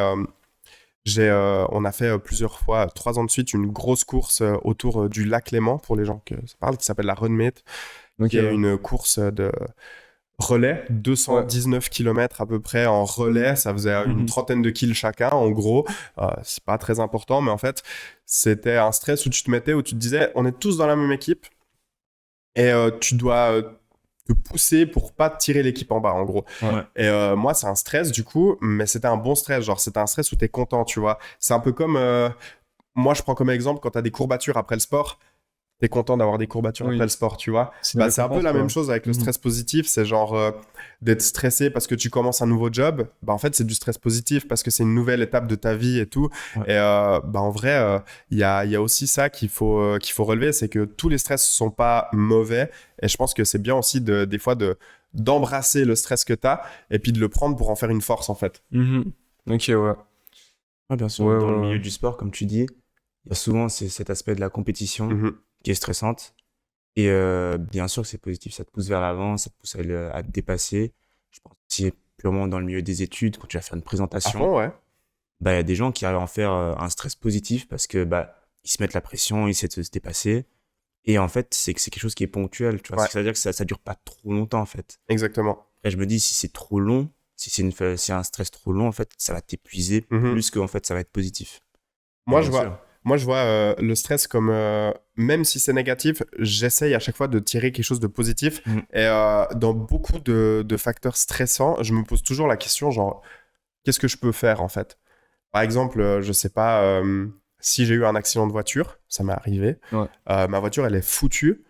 on a fait plusieurs fois, 3 ans de suite, une grosse course autour du lac Léman, pour les gens que ça parle, qui s'appelle la Runmate, Ok, qui est ouais. une course de relais, 219 km à peu près en relais, ça faisait une Mhm. trentaine de kills chacun, en gros. C'est pas très important, mais en fait, c'était un stress où tu te mettais, où tu te disais, on est tous dans la même équipe, et tu dois te pousser pour pas tirer l'équipe en bas, en gros. Ouais. Et moi, c'est un stress, du coup, mais c'était un bon stress, genre, c'était un stress où t'es content, tu vois. C'est un peu comme, moi, je prends comme exemple, quand t'as des courbatures après le sport, t'es content d'avoir des courbatures Oui. après le sport, tu vois. C'est une C'est un peu récompense, la quoi. même chose avec le Mhm. stress positif, c'est genre d'être stressé parce que tu commences un nouveau job, en fait c'est du stress positif parce que c'est une nouvelle étape de ta vie et tout. Ouais. Et en vrai, il y a aussi ça qu'il faut relever, c'est que tous les stress sont pas mauvais et je pense que c'est bien aussi des fois d'embrasser le stress que t'as et puis de le prendre pour en faire une force en fait. Mhm. Ok, ouais. Ouais, bien sûr, Ouais, dans ouais, le milieu ouais. du sport, comme tu dis, il y a souvent cet aspect de la compétition Mhm. qui est stressante. Et bien sûr que c'est positif, ça te pousse vers l'avant, ça te pousse à te dépasser. Je pense aussi purement dans le milieu des études, quand tu vas faire une À présentation, fond, ouais. il y a des gens qui arrivent à en faire un stress positif parce que ils se mettent la pression, ils essaient de se dépasser. Et en fait, c'est que c'est quelque chose qui est ponctuel, tu vois. Ouais. Ça veut dire que ça dure pas trop longtemps, en fait. Exactement. Et je me dis, si c'est trop long, si un stress trop long, en fait, ça va t'épuiser Mhm. plus qu'en fait, ça va être positif. Moi, Bien je vois, sûr. moi, je vois le stress comme, même si c'est négatif, j'essaye à chaque fois de tirer quelque chose de positif. Mhm. Et dans beaucoup de facteurs stressants, je me pose toujours la question, genre, qu'est-ce que je peux faire en fait? Par exemple, je sais pas, si j'ai eu un accident de voiture, ça m'est arrivé, Ouais. ma voiture, elle est foutue.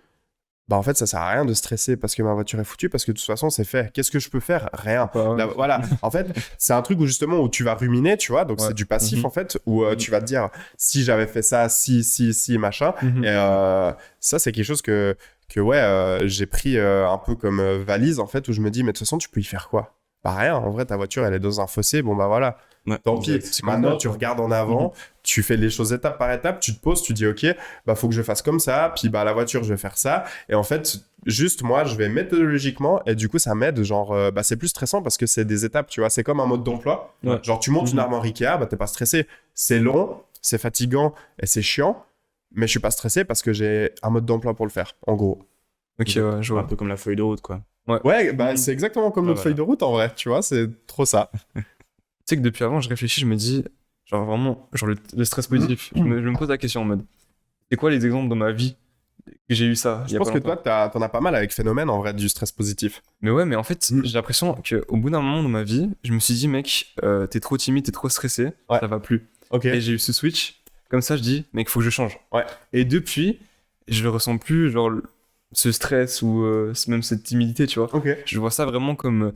bah en fait ça sert à rien de stresser parce que ma voiture est foutue parce que de toute façon c'est fait. Qu'est-ce que je peux faire? Rien. Voilà, en fait c'est un truc où justement où tu vas ruminer, tu vois, donc Ouais. c'est du passif Mhm. en fait, où tu vas te dire si j'avais fait ça, si, machin, Mhm. et ça c'est quelque chose que ouais, j'ai pris un peu comme valise en fait, où je me dis mais de toute façon tu peux y faire quoi? Bah rien, en vrai ta voiture elle est dans un fossé, bon bah voilà. Ouais, Tant pis, exact. C'est comme maintenant ça, tu quoi. regardes en avant, tu fais les choses étape par étape, tu te poses, tu dis ok, bah faut que je fasse comme ça, puis bah la voiture je vais faire ça, et en fait juste moi je vais méthodologiquement, et du coup ça m'aide, genre bah c'est plus stressant parce que c'est des étapes, tu vois, c'est comme un mode d'emploi, Ouais. genre tu montes une Mhm. armoire Ikea, bah t'es pas stressé, c'est long, c'est fatigant, et c'est chiant, mais je suis pas stressé parce que j'ai un mode d'emploi pour le faire, en gros. Ok, ouais, je Un vois. peu comme la feuille de route, quoi. Ouais, bah Mhm. c'est exactement comme Ah, notre voilà. feuille de route en vrai, tu vois, c'est trop ça. Tu sais que depuis avant, je réfléchis, je me dis, genre vraiment, genre le stress positif. Je me pose la question en mode, c'est quoi les exemples dans ma vie que j'ai eu ça il Je y a pense pas que toi, longtemps. t'en as pas mal avec Phénomène, en vrai, du stress positif. Mais ouais, mais en fait, j'ai l'impression qu'au bout d'un moment dans ma vie, je me suis dit, mec, t'es trop timide, t'es trop stressé, Ouais. ça va plus. Ok. Et j'ai eu ce switch, comme ça, je dis, mec, faut que je change. Ouais. Et depuis, je le ressens plus, genre, ce stress ou même cette timidité, tu vois. Ok. Je vois ça vraiment comme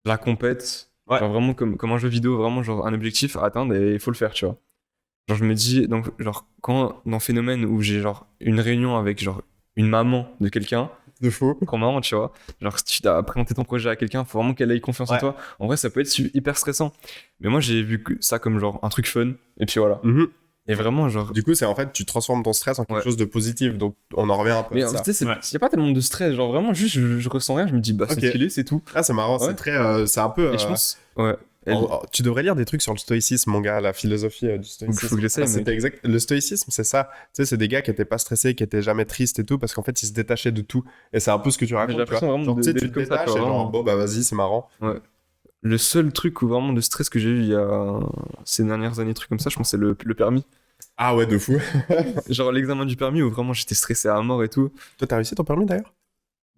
la compète, Ouais. genre vraiment comme un jeu vidéo, vraiment genre un objectif à atteindre et il faut le faire, tu vois. Genre je me dis, donc genre quand dans Phénomène où j'ai genre une réunion avec genre une maman de quelqu'un, De fou. grand-maman, tu vois, genre si tu dois présenter ton projet à quelqu'un, faut vraiment qu'elle ait confiance en Ouais. toi. En vrai, ça peut être hyper stressant. Mais moi, j'ai vu ça comme genre un truc fun, et puis voilà. Mhm. Et vraiment, genre. Du coup, c'est en fait, tu transformes ton stress en quelque Ouais. chose de positif. Donc, on en revient un peu Mais à tu ça. sais, Ouais. y a pas tellement de stress, genre vraiment, juste je ressens rien, je me dis, bah Ok. c'est stylé, c'est tout. Ah, c'est marrant. Ouais. C'est très. C'est un peu. Et je pense. Ouais. Elle- Tu devrais lire des trucs sur le stoïcisme, mon gars, la philosophie du stoïcisme. faut que j'essaye, C'était mec. exact. Le stoïcisme, c'est ça. Tu sais, c'est des gars qui étaient pas stressés, qui étaient jamais tristes et tout, parce qu'en fait, ils se détachaient de tout. Et c'est un peu ce que tu J'ai racontes. Tu l'impression vois. vraiment Genre, tu sais, tu d'être te comme ça, tu détaches vois, et genre, vraiment. bon, bah vas-y, c'est marrant. Le seul truc où vraiment de stress que j'ai eu il y a ces dernières années, trucs comme ça, je pense, c'est le permis. Ah ouais, de fou. Genre l'examen du permis où vraiment j'étais stressé à mort et tout. Toi, t'as réussi ton permis d'ailleurs?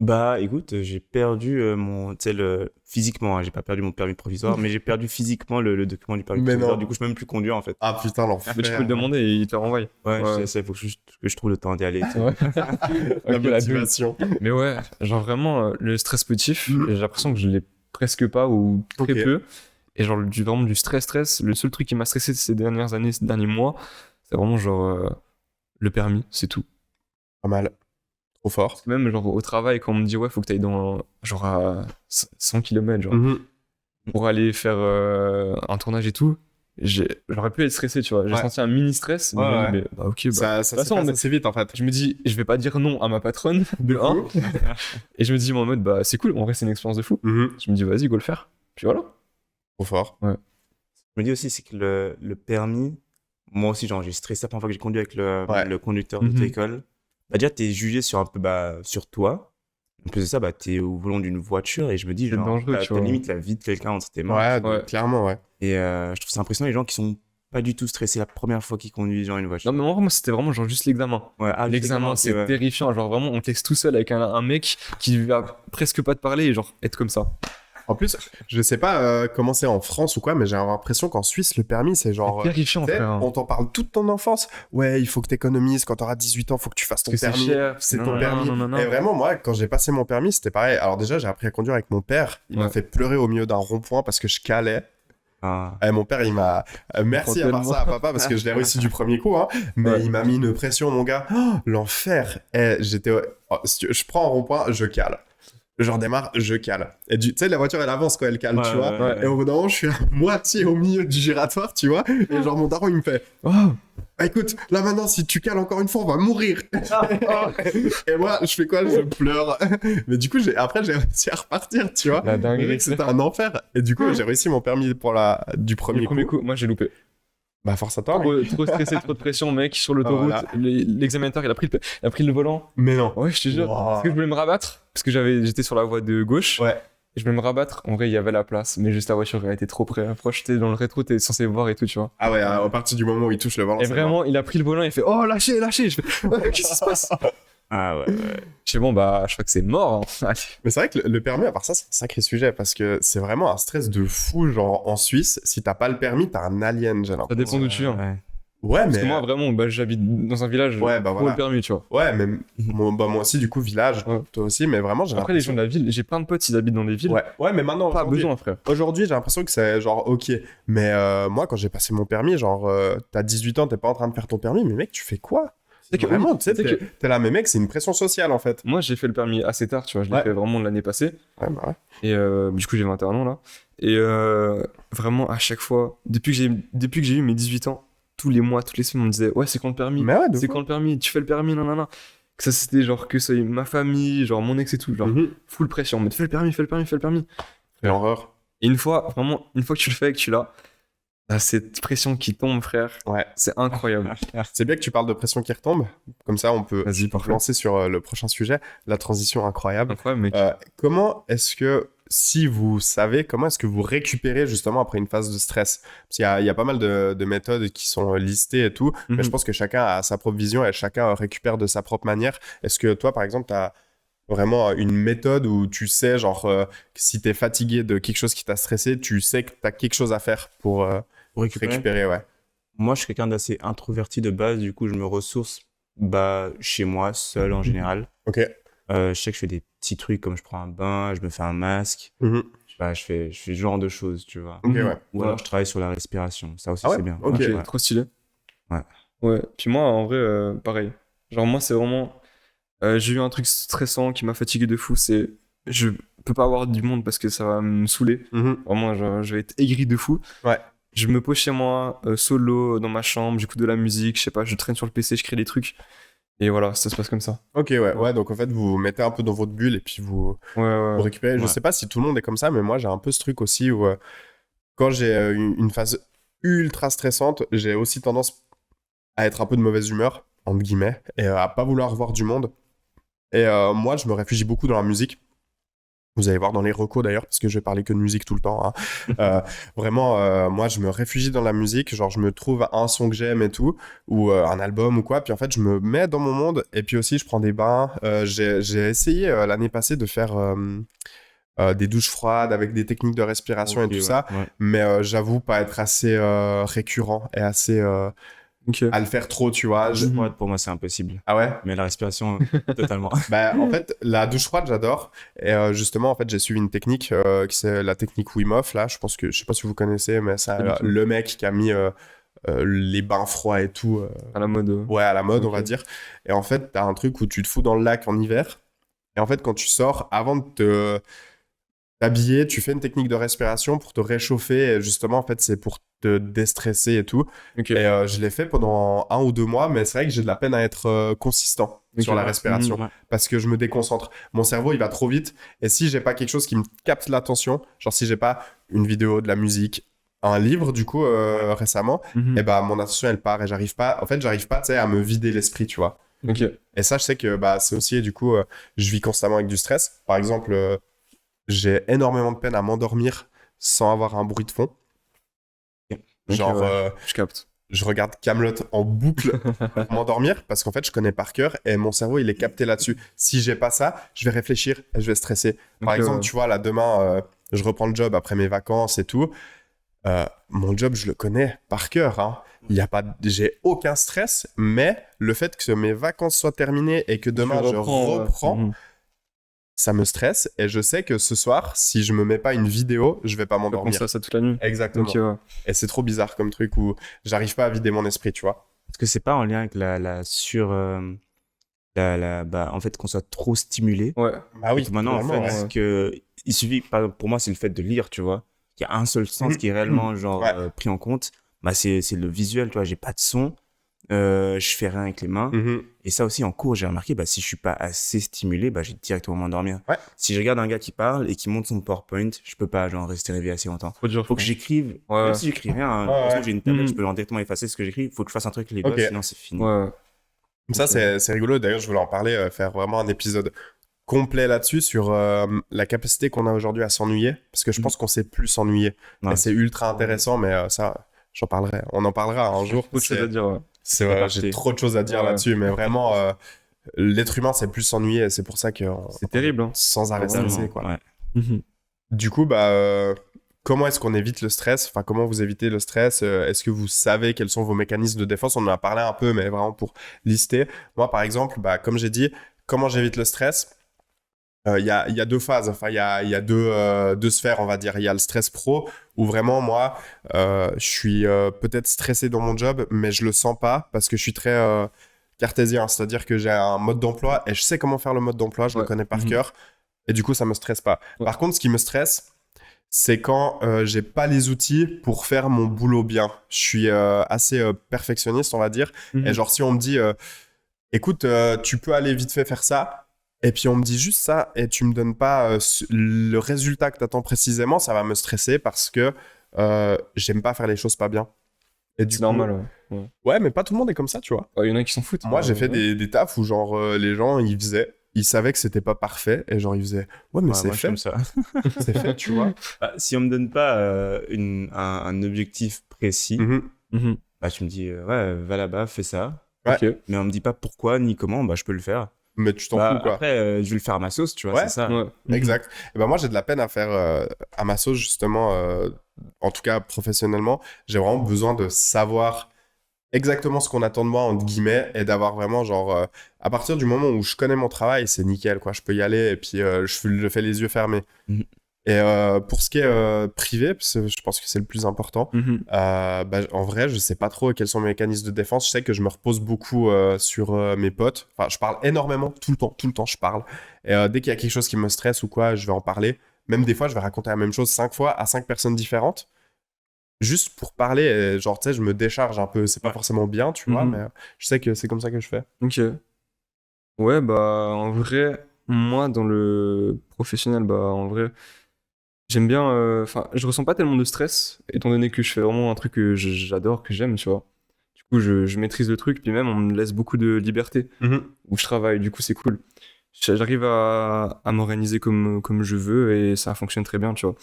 Bah, écoute, j'ai perdu mon, tu sais, physiquement, hein, j'ai pas perdu mon permis provisoire, mais j'ai perdu physiquement le document du permis Mais provisoire. non. Du coup, je peux même plus conduire, en fait. Ah putain, l'enfer. Mais tu peux le demander et il te le renvoie. Ouais, Ouais. je sais, il faut que je trouve le temps d'y aller. tu sais. Ouais. La Ok, la douille. motivation. Mais ouais, genre vraiment, le stress positif, j'ai l'impression que je l'ai presque pas ou très Ok. peu. Et genre vraiment du stress, le seul truc qui m'a stressé ces dernières années, ces derniers mois, c'est vraiment genre le permis, c'est tout. Pas mal. Trop fort. Même genre au travail, quand on me dit ouais, faut que t'ailles dans genre à 100 km, genre, Mhm. pour aller faire un tournage et tout, j'aurais pu être stressé, tu vois. J'ai Ouais. senti un mini stress, mais Ouais, je me dis, ouais. mais bah ok, bah. Ça toute se façon, passe mais- assez vite en fait. Je me dis, je vais pas dire non à ma patronne, de un. fou. Et je me dis, moi, en mode, bah c'est cool, en vrai, c'est une expérience de fou. Mhm. Je me dis, vas-y, go le faire. Puis voilà. Trop fort. Je me dis aussi, c'est que le permis, moi aussi, genre, j'ai stressé la première fois que j'ai conduit avec Ouais. le conducteur Mhm. d'auto-école. Bah, déjà, t'es jugé sur un peu, bah, sur toi. En plus de ça, bah, t'es au volant d'une voiture et je me dis, C'est genre, dangereux, tu t'as vois. limite la vie de quelqu'un entre tes mains. Ouais, Ouais. clairement, ouais. Et je trouve ça impressionnant, les gens qui sont pas du tout stressés la première fois qu'ils conduisent, genre, une voiture. Non, mais moi, c'était vraiment genre juste l'examen. Ouais, ah, L'examen, ok, c'est ouais. terrifiant. Genre vraiment, on te laisse tout seul avec un mec qui va presque pas te parler et genre être comme ça. En plus, je sais pas comment c'est en France ou quoi, mais j'ai l'impression qu'en Suisse, le permis, c'est genre. C'est terrifiant, tu sais, frère. on t'en parle toute ton enfance. Ouais, il faut que t'économises. Quand t'auras 18 ans, faut que tu fasses ton Parce que c'est permis. cher. C'est Non, ton non, permis. non, non, non. Et vraiment, moi, quand j'ai passé mon permis, c'était pareil. Alors, déjà, j'ai appris à conduire avec mon père. Il m'a Ouais. fait pleurer au milieu d'un rond-point parce que je calais. Ah. Et mon père, il m'a. Merci à part tellement. ça à papa parce que je l'ai réussi du premier coup, hein. Mais Ouais. il m'a mis une pression, mon gars. Oh, l'enfer. Et j'étais. Oh, si je prends un rond-point, je cale. Je redémarre, je cale. Et tu sais, la voiture, elle avance quand elle cale, tu vois. Ouais. Et au bout d'un moment, je suis à moitié au milieu du giratoire, tu vois. Et genre, mon daron, il me fait Oh, bah, écoute, là maintenant, si tu cales encore une fois, on va mourir. Et moi, je fais quoi? Je pleure. Mais du coup, après, j'ai réussi à repartir, tu vois. la Mais dinguerie. mec, c'était un enfer. Et du coup, j'ai réussi mon permis pour du premier Le premier coup. coup, moi j'ai loupé. Bah, force à toi. Trop stressé, trop de pression, mec, sur l'autoroute. voilà. L'examinateur, il a pris le volant. Mais non. Ouais, je te jure. Wow. Parce que je voulais me rabattre. Parce que j'étais sur la voie de gauche. Ouais. Et je voulais me rabattre. En vrai, il y avait la place. Mais juste la voiture, elle était trop projetée dans le rétro. T'es censé voir et tout, tu vois. Ah ouais, à partir du moment où il touche le volant. Et c'est vraiment, il a pris le volant. Il fait oh, lâchez. Je fais qu'est-ce qui se passe? Ah ouais. Je fais bon, bah, je crois que c'est mort. Hein. Allez. Mais c'est vrai que le permis, à part ça, c'est un sacré sujet parce que c'est vraiment un stress de fou. Genre, en Suisse, si t'as pas le permis, t'as un alien, j'ai Ça l'impression. dépend d'où tu viens. Ouais. Ouais, Parce mais. que moi, vraiment, bah, j'habite dans un village Ouais, bah pour voilà. le permis, tu vois. Ouais, mais moi aussi, du coup, village, Ouais. toi aussi, mais vraiment, j'ai Après, les gens de l'impression. la ville, j'ai plein de potes, ils habitent dans des villes. Ouais, mais maintenant, Pas aujourd'hui, besoin, frère. aujourd'hui, j'ai l'impression que c'est genre, ok. Mais moi, quand j'ai passé mon permis, genre, t'as 18 ans, t'es pas en train de faire ton permis, mais mec, tu fais quoi? C'est que, Vraiment, oui, tu sais, c'est que t'es là, mais mec, c'est une pression sociale, en fait. moi, j'ai fait le permis assez tard, tu vois. Je l'ai Ouais. fait vraiment l'année passée. Ouais, bah ouais. Et du coup, j'ai 21 ans là. Et vraiment, à chaque fois, depuis que j'ai eu mes 18 ans, tous les mois, toutes les semaines, on me disait, ouais, c'est quand le permis? Mais ouais, de C'est fou. quand le permis? Tu fais le permis? Nanana. Que ça, c'était genre que ça, ma famille, genre mon ex et tout. Genre, Mhm. full pression. Mais fais le permis, fais le permis, fais le permis. Quelle horreur. Et une fois, vraiment, une fois que tu le fais et que tu l'as, t'as cette pression qui tombe, frère. Ouais. C'est incroyable. C'est bien que tu parles de pression qui retombe. Comme ça, on peut Vas-y, se parfait. lancer sur le prochain sujet, la transition incroyable. Incroyable, mec. Comment est-ce que, si vous savez, comment est-ce que vous récupérez justement après une phase de stress? Parce qu'il y a pas mal de méthodes qui sont listées et tout, mais je Mhm. pense que chacun a sa propre vision et chacun récupère de sa propre manière. Est-ce que toi, par exemple, tu as vraiment une méthode où tu sais, genre, que si tu es fatigué de quelque chose qui t'a stressé, tu sais que tu as quelque chose à faire pour Pour récupérer, ouais. Moi, je suis quelqu'un d'assez introverti de base, du coup, je me ressource bah, chez moi, seul en général. Ok. Je sais que je fais des petits trucs comme je prends un bain, je me fais un masque. Mhm. Je fais ce genre de choses, tu vois. Ok, Mhm. ouais. Ou alors je travaille sur la respiration. Ça aussi, Ah ouais c'est bien. Ok. Ok, Ouais. trop stylé. Ouais. Ouais. Puis moi, en vrai, pareil. Genre, moi, c'est vraiment. J'ai eu un truc stressant qui m'a fatigué de fou. C'est. Je peux pas avoir du monde parce que ça va me saouler. Mhm. Vraiment, genre, je vais être aigri de fou. Ouais. Je me pose chez moi, solo, dans ma chambre, j'écoute de la musique, je sais pas, je traîne sur le PC, je crée des trucs. Et voilà, ça se passe comme ça. Ok, ouais. Donc en fait, vous vous mettez un peu dans votre bulle et puis vous Ouais. récupérez. Je Ouais. sais pas si tout le monde est comme ça, mais moi j'ai un peu ce truc aussi où quand j'ai une phase ultra stressante, j'ai aussi tendance à être un peu de mauvaise humeur, entre guillemets, et à pas vouloir voir du monde. Et moi, je me réfugie beaucoup dans la musique. Vous allez voir dans les recos d'ailleurs, parce que je vais parler que de musique tout le temps. Hein. Vraiment, moi, je me réfugie dans la musique. Genre, je me trouve un son que j'aime et tout, ou un album ou quoi. Puis en fait, je me mets dans mon monde. Et puis aussi, je prends des bains. J'ai essayé l'année passée de faire des douches froides avec des techniques de respiration Ok, et tout ouais, ça. ouais. Mais j'avoue pas être assez récurrent et assez Ok. à le faire trop, tu vois. Douche froide, pour moi, c'est impossible. Ah ouais? Mais la respiration, totalement. Bah, en fait, la douche froide, j'adore. Et justement, en fait, j'ai suivi une technique qui c'est la technique Wim Hof. Là, je sais pas si vous connaissez, mais c'est Pas du tout. le mec qui a mis les bains froids et tout. À la mode. Ouais, à la mode, on Ok. va dire. Et en fait, t'as un truc où tu te fous dans le lac en hiver. Et en fait, quand tu sors, avant de t'habiller, tu fais une technique de respiration pour te réchauffer. Et justement, en fait, c'est pour te déstresser et tout. Ok. Et je l'ai fait pendant 1 ou 2 mois, mais c'est vrai que j'ai de la peine à être consistant sur Ok. la respiration Ouais. parce que je me déconcentre. Mon cerveau, il va trop vite. Et si j'ai pas quelque chose qui me capte l'attention, genre si j'ai pas une vidéo, de la musique, un livre, du coup, récemment, Mhm. et bah, mon attention, elle part et j'arrive pas, tu sais, à me vider l'esprit, tu vois. Ok. Et ça, je sais que bah, c'est aussi, du coup, je vis constamment avec du stress. Par exemple, j'ai énormément de peine à m'endormir sans avoir un bruit de fond. Ok, Genre, ouais. Je capte. je regarde Kaamelott en boucle pour m'endormir parce qu'en fait, je connais par cœur et mon cerveau, il est capté là-dessus. Si j'ai pas ça, je vais réfléchir et je vais stresser. Par Ok, exemple, ouais. tu vois, là, demain, je reprends le job après mes vacances et tout. Mon job, je le connais par cœur. Hein. J'ai aucun stress, mais le fait que mes vacances soient terminées et que demain, je reprends, Mhm. ça me stresse et je sais que ce soir, si je me mets pas une vidéo, je vais pas Tu vas m'endormir. penser à ça toute la nuit. Exactement. Ok, ouais. Et c'est trop bizarre comme truc où j'arrive pas à vider mon esprit, tu vois. Est-ce que c'est pas en lien avec bah, en fait, qu'on soit trop stimulé? Ouais. Ah oui, Maintenant, en totalement, fait, ouais. il suffit, pour moi, c'est le fait de lire, tu vois. Il y a un seul sens qui est réellement, genre, Ouais. pris en compte. Bah, c'est le visuel, tu vois. J'ai pas de son. Je fais rien avec les mains. Mhm. Et ça aussi, en cours, j'ai remarqué, bah, si je suis pas assez stimulé, bah, je vais directement m'endormir. Ouais. Si je regarde un gars qui parle et qui monte son PowerPoint, je peux pas, genre, rester réveillé assez longtemps. Trop dur. Faut que j'écrive. Ouais, Même ouais. si j'écris rien, hein. Ouais, De toute façon, ouais. j'ai une tablette, Mhm. je peux genre directement effacer ce que j'écris. Faut que je fasse un truc avec les Ok. doigts, sinon c'est fini. Ouais. Ça, c'est rigolo. D'ailleurs, je voulais en parler, faire vraiment un épisode complet là-dessus sur la capacité qu'on a aujourd'hui à s'ennuyer. Parce que je pense qu'on sait plus s'ennuyer. Ouais. Et c'est ultra intéressant, mais ça, j'en parlerai. On en parlera un jour. Trop de choses à dire, ouais. C'est C'est vrai, parti. j'ai trop de choses à dire Ouais. là-dessus, mais vraiment, l'être humain, c'est plus s'ennuyer. Et c'est pour ça que C'est terrible, hein. sans arrêt Totalement, stressé, quoi. ouais. Mhm. Du coup, bah, comment est-ce qu'on évite le stress? Enfin, comment vous évitez le stress? Est-ce que vous savez quels sont vos mécanismes de défense? On en a parlé un peu, mais vraiment pour lister. Moi, par exemple, bah, comme j'ai dit, comment j'évite le stress? Il y a deux phases, enfin, il y a deux sphères, on va dire. Il y a le stress pro, où vraiment, moi, je suis peut-être stressé dans mon job, mais je le sens pas parce que je suis très cartésien. C'est-à-dire que j'ai un mode d'emploi et je sais comment faire le mode d'emploi, je le connais par cœur. Et du coup, ça me stresse pas. Ouais. Par contre, ce qui me stresse, c'est quand j'ai pas les outils pour faire mon boulot bien. Je suis assez perfectionniste, on va dire. Et genre, si on me dit, écoute, tu peux aller vite fait faire ça, et puis on me dit juste ça, et tu me donnes pas le résultat que tu attends précisément, ça va me stresser parce que j'aime pas faire les choses pas bien. Et du C'est coup, normal, ouais. ouais, mais pas tout le monde est comme ça, tu vois. Il y en a qui s'en foutent. Moi, j'ai fait Ouais. des tafs où genre les gens, ils savaient que c'était pas parfait, et genre ils faisaient, ouais, mais Ouais, c'est moi, je suis fait, comme ça. c'est fait, tu vois. Bah, si on me donne pas un objectif précis, Mhm. Mhm. bah, tu me dis, ouais, va là-bas, fais ça. Ouais. Ok. Mais on me dit pas pourquoi ni comment, bah, je peux le faire. Mais tu t'en Bah, fous, quoi. après, je vais le faire à ma sauce, tu vois, Ouais. c'est ça. Ouais. Exact. Et ben moi, j'ai de la peine à faire à ma sauce, justement, en tout cas professionnellement. J'ai vraiment besoin de savoir exactement ce qu'on attend de moi, entre guillemets, et d'avoir vraiment, genre, à partir du moment où je connais mon travail, c'est nickel, quoi. Je peux y aller et puis je le fais les yeux fermés. Mhm. Et pour ce qui est privé, parce que je pense que c'est le plus important, Mhm. bah, en vrai, je sais pas trop quels sont mes mécanismes de défense. Je sais que je me repose beaucoup sur mes potes. Enfin, je parle énormément, tout le temps, je parle. Et dès qu'il y a quelque chose qui me stresse ou quoi, je vais en parler. Même des fois, je vais raconter la même chose 5 fois à 5 personnes différentes. Juste pour parler, et genre, tu sais, je me décharge un peu. C'est pas forcément bien, tu vois, Mhm. mais je sais que c'est comme ça que je fais. Ok. Ouais, bah, en vrai, moi, dans le professionnel, bah, en vrai, j'aime bien. Enfin, je ressens pas tellement de stress, étant donné que je fais vraiment un truc que j'adore, que j'aime, tu vois. Du coup, je maîtrise le truc, puis même, on me laisse beaucoup de liberté où je travaille, du coup, c'est cool. J'arrive à m'organiser comme je veux et ça fonctionne très bien, tu vois.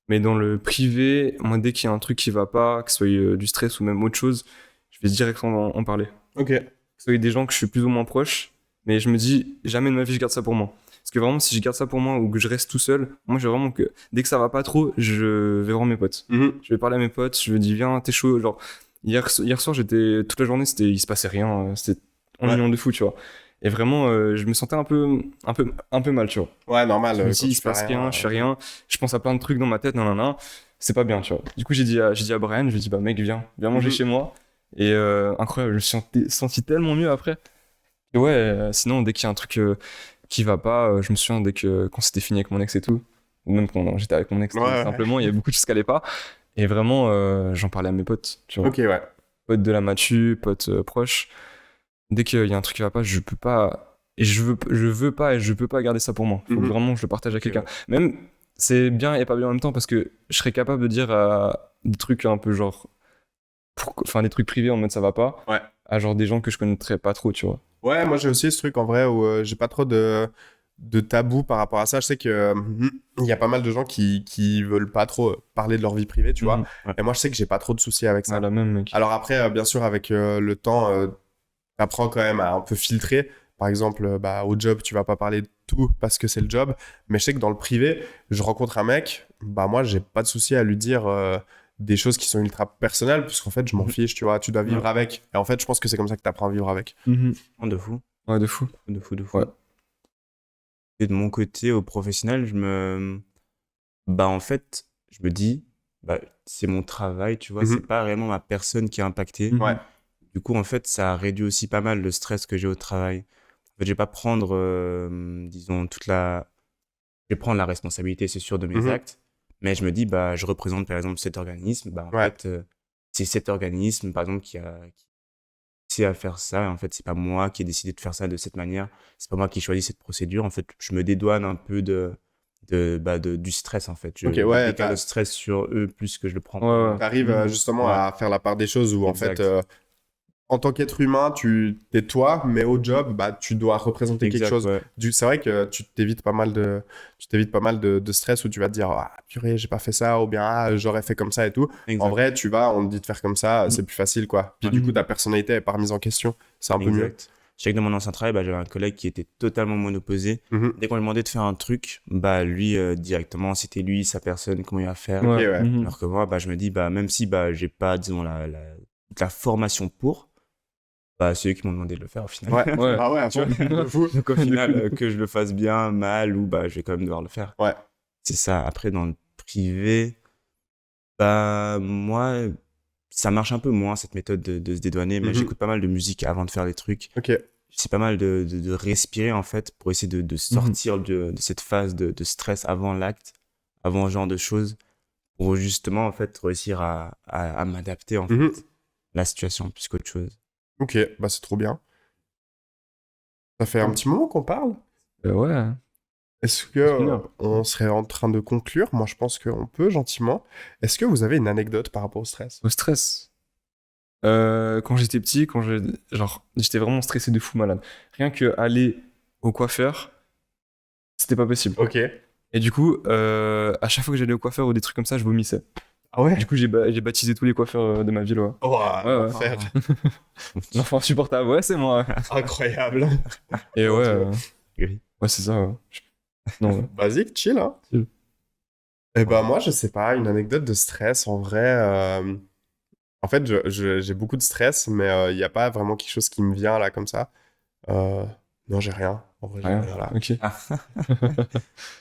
Mais dans le privé, moi, dès qu'il y a un truc qui va pas, que ce soit du stress ou même autre chose, je vais directement en parler. Ok. Que ce soit des gens que je suis plus ou moins proche, mais je me dis, jamais de ma vie, je garde ça pour moi. Parce que vraiment, si je garde ça pour moi ou que je reste tout seul, moi, je veux vraiment que dès que ça va pas trop, je vais voir mes potes. Je vais parler à mes potes, je me dis, viens, t'es chaud. Genre, hier soir, j'étais toute la journée, il se passait rien, c'était ennuyant de fou, tu vois. Et vraiment, je me sentais un peu mal, tu vois. Ouais, normal. Je me Quand dis, il tu se fais passe rien, je fais ok. rien, je pense à plein de trucs dans ma tête, non, c'est pas bien, tu vois. Du coup, j'ai dit à Brian, je lui ai dit, bah mec, viens manger chez moi. Et incroyable, je me suis senti tellement mieux après. Et ouais, sinon, dès qu'il y a un truc qui va pas, je me souviens quand c'était fini avec mon ex et tout, ou même quand j'étais avec mon ex, Ouais, tout ouais. simplement, il y a beaucoup de choses qui allaient pas. Et vraiment, j'en parlais à mes potes, tu vois. Ok, ouais. Potes de la matu, potes proches. Dès qu'il y a un truc qui va pas, je peux pas. Et je veux pas et je peux pas garder ça pour moi. Faut que vraiment je le partage à quelqu'un. ouais. Même, c'est bien et pas bien en même temps parce que je serais capable de dire des trucs un peu genre. Enfin, des trucs privés en mode ça va pas. Ouais. À genre des gens que je connaîtrais pas trop, tu vois. Ouais, moi j'ai aussi ce truc en vrai où j'ai pas trop de tabou par rapport à ça. Je sais que il y a pas mal de gens qui veulent pas trop parler de leur vie privée, tu vois. Ouais. Et moi je sais que j'ai pas trop de soucis avec ça. Ah, la même, mec. Alors après, bien sûr, avec le temps, t'apprends quand même à un peu filtrer. Par exemple, bah, au job, tu vas pas parler de tout parce que c'est le job. Mais je sais que dans le privé, je rencontre un mec, bah moi j'ai pas de souci à lui dire des choses qui sont ultra personnelles, parce qu'en fait je m'en fiche, tu vois. Tu dois vivre avec. Et en fait, je pense que c'est comme ça que t'apprends à vivre avec. Oh, de fou. Ouais, de fou. De fou, de fou. Ouais. Et de mon côté, au professionnel, bah, en fait, je me dis, bah, c'est mon travail, tu vois, Mhm. c'est pas réellement ma personne qui est impactée. Mhm. Ouais. Du coup, en fait, ça réduit aussi pas mal le stress que j'ai au travail. En fait, je vais pas prendre, disons, je vais prendre la responsabilité, c'est sûr, de mes Mhm. actes, mais je me dis, bah, je représente par exemple cet organisme, bah, en Ouais. fait, c'est cet organisme, par exemple, qui sait à faire ça, et en fait, c'est pas moi qui ai décidé de faire ça de cette manière, c'est pas moi qui choisis cette procédure, en fait, je me dédouane un peu du stress, en fait. Je Ok, ouais, décale le stress sur eux plus que je le prends pour Ouais, moi. ouais. t'arrives justement Ouais. à faire la part des choses où en Exact. fait, en tant qu'être humain, tu t'es toi, mais au job, bah, tu dois représenter quelque Exact, chose. ouais. C'est vrai que tu t'évites pas mal de stress où tu vas te dire, ah, purée, j'ai pas fait ça, ou bien, ah, j'aurais fait comme ça et tout. Exact. En vrai, on te dit de faire comme ça, c'est plus facile, quoi. Puis du coup, ta personnalité est pas remise en question. C'est un peu mieux. Exact. Je sais que dans mon ancien travail, bah, j'avais un collègue qui était totalement monoposé. Mhm. Dès qu'on lui demandait de faire un truc, bah, lui, directement, c'était lui, sa personne, comment il va faire. Ok, ouais. Mhm. Alors que moi, bah, je me dis, bah, même si bah, j'ai pas, disons, la formation pour, bah, c'est eux qui m'ont demandé de le faire au final. Ouais. Ouais. Ah ouais, Tu vois. de fou. Donc au final, que je le fasse bien, mal, ou bah, je vais quand même devoir le faire. Ouais. C'est ça. Après, dans le privé, bah, moi, ça marche un peu moins, cette méthode de se dédouaner, mais Mhm. j'écoute pas mal de musique avant de faire les trucs. Ok. C'est pas mal de respirer, en fait, pour essayer de sortir de cette phase de stress avant l'acte, avant ce genre de choses, pour justement, en fait, réussir à m'adapter, en fait, Mhm. à la situation, plus qu'autre chose. Ok, bah c'est trop bien. Ça fait un petit moment qu'on parle. Ouais. Est-ce que Bien. on serait en train de conclure? Moi, je pense qu'on peut gentiment. Est-ce que vous avez une anecdote par rapport au stress? Au stress. Quand j'étais petit, j'étais vraiment stressé de fou malade. Rien que aller au coiffeur, c'était pas possible. Ok. Et du coup, à chaque fois que j'allais au coiffeur ou des trucs comme ça, je vomissais. Ah ouais? Du coup, j'ai baptisé tous les coiffeurs de ma ville. Ouais. Oh, Ouais. l'enfer. L'enfant insupportable, ouais, c'est moi. Incroyable. Et Mon ouais, Dieu. ouais, c'est ça. Ouais. Non, ouais. Basique, chill, hein. Chill. Eh ben moi, je sais pas, une anecdote de stress, en vrai. En fait, j'ai beaucoup de stress, mais il n'y a pas vraiment quelque chose qui me vient là comme ça. Non, j'ai rien. En vrai, j'ai Rien. rien là. Ok.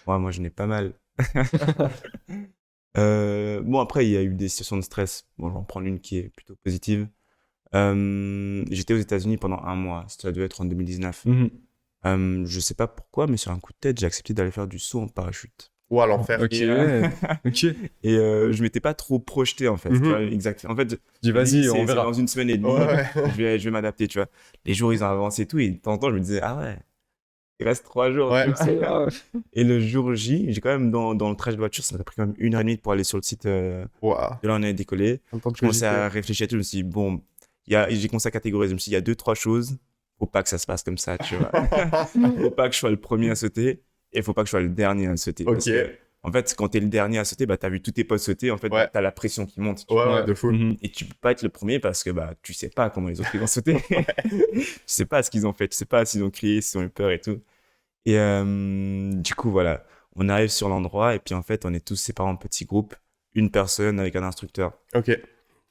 Ouais, moi, j'en ai pas mal. Bon, après, il y a eu des situations de stress. Bon, je vais en prendre une qui est plutôt positive. J'étais aux États-Unis pendant un mois. Ça devait être en 2019. Mhm. Je sais pas pourquoi, mais sur un coup de tête, j'ai accepté d'aller faire du saut en parachute. Ou à l'enfer. Ok. Et, Ok. Et je m'étais pas trop projeté, en fait. Mhm. Tu vois, exactement. En fait, Dis vas-y, c'est on verra. dans une semaine et demie. Ouais. Je vais m'adapter, tu vois. Les jours, ils ont avancé et tout. Et de temps en temps, je me disais, ah ouais, il reste 3 jours. Ouais. Tu vois. C'est grave. Et le jour J, j'ai quand même, dans le trajet de voiture, ça m'a pris quand même 1h30 pour aller sur le site. Ouah. De là, on est décollé. En tant que Je commençais à cogiter. réfléchir et tout. Je me suis dit, bon, j'ai commencé à catégoriser. Je me suis dit, il y a 2-3 choses. Faut pas que ça se passe comme ça, tu vois. Faut pas que je sois le premier à sauter. Et faut pas que je sois le dernier à sauter. Ok. Parce que, en fait, quand t'es le dernier à sauter, bah, t'as vu tous tes potes sauter. En fait, Ouais. t'as la pression qui monte. Tu Ouais, vois. ouais, de fou. Mhm. Et tu peux pas être le premier parce que bah, tu sais pas comment les autres ils vont sauter. Tu sais pas ce qu'ils ont fait. Tu sais pas s'ils ont crié, s'ils ont eu peur et tout. Et du coup, voilà. On arrive sur l'endroit et puis en fait, on est tous séparés en petits groupes. Une personne avec un instructeur. Ok.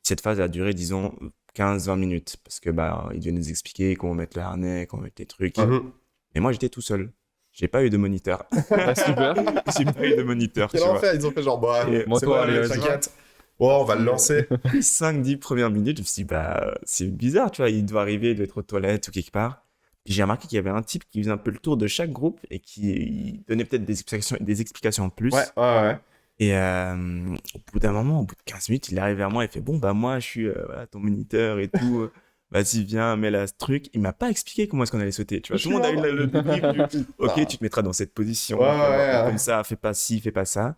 Cette phase a duré, disons, 15-20 minutes. Parce que bah, il devait nous expliquer comment mettre le harnais, comment mettre les trucs. Mhm. Et moi, j'étais tout seul. J'ai pas eu de moniteur. Ah, super. J'ai pas eu de moniteur, tu Quel vois. enfer, ils ont fait genre, bah, Et- Bon, c'est toi, bon, allez, allez, vas-y. t'inquiète. Oh, on va le lancer. 5-10 premières minutes, je me suis dit, bah, c'est bizarre, tu vois, il doit arriver, il doit être aux toilettes ou quelque part. Puis j'ai remarqué qu'il y avait un type qui faisait un peu le tour de chaque groupe et qui il donnait peut-être des explications en plus. Ouais, ouais, ouais. Et au bout d'un moment, au bout de 15 minutes, il arrive vers moi et fait, bon, bah, moi, je suis voilà, ton moniteur et tout. Vas-y, viens, mets là ce truc. Il m'a pas expliqué comment est-ce qu'on allait sauter. Tu vois, tout le monde a eu le débrief du, ok, Ah. tu te mettras dans cette position. Ouais, tu vas ouais, voir, ouais. comme ça, fais pas ci, fais pas ça.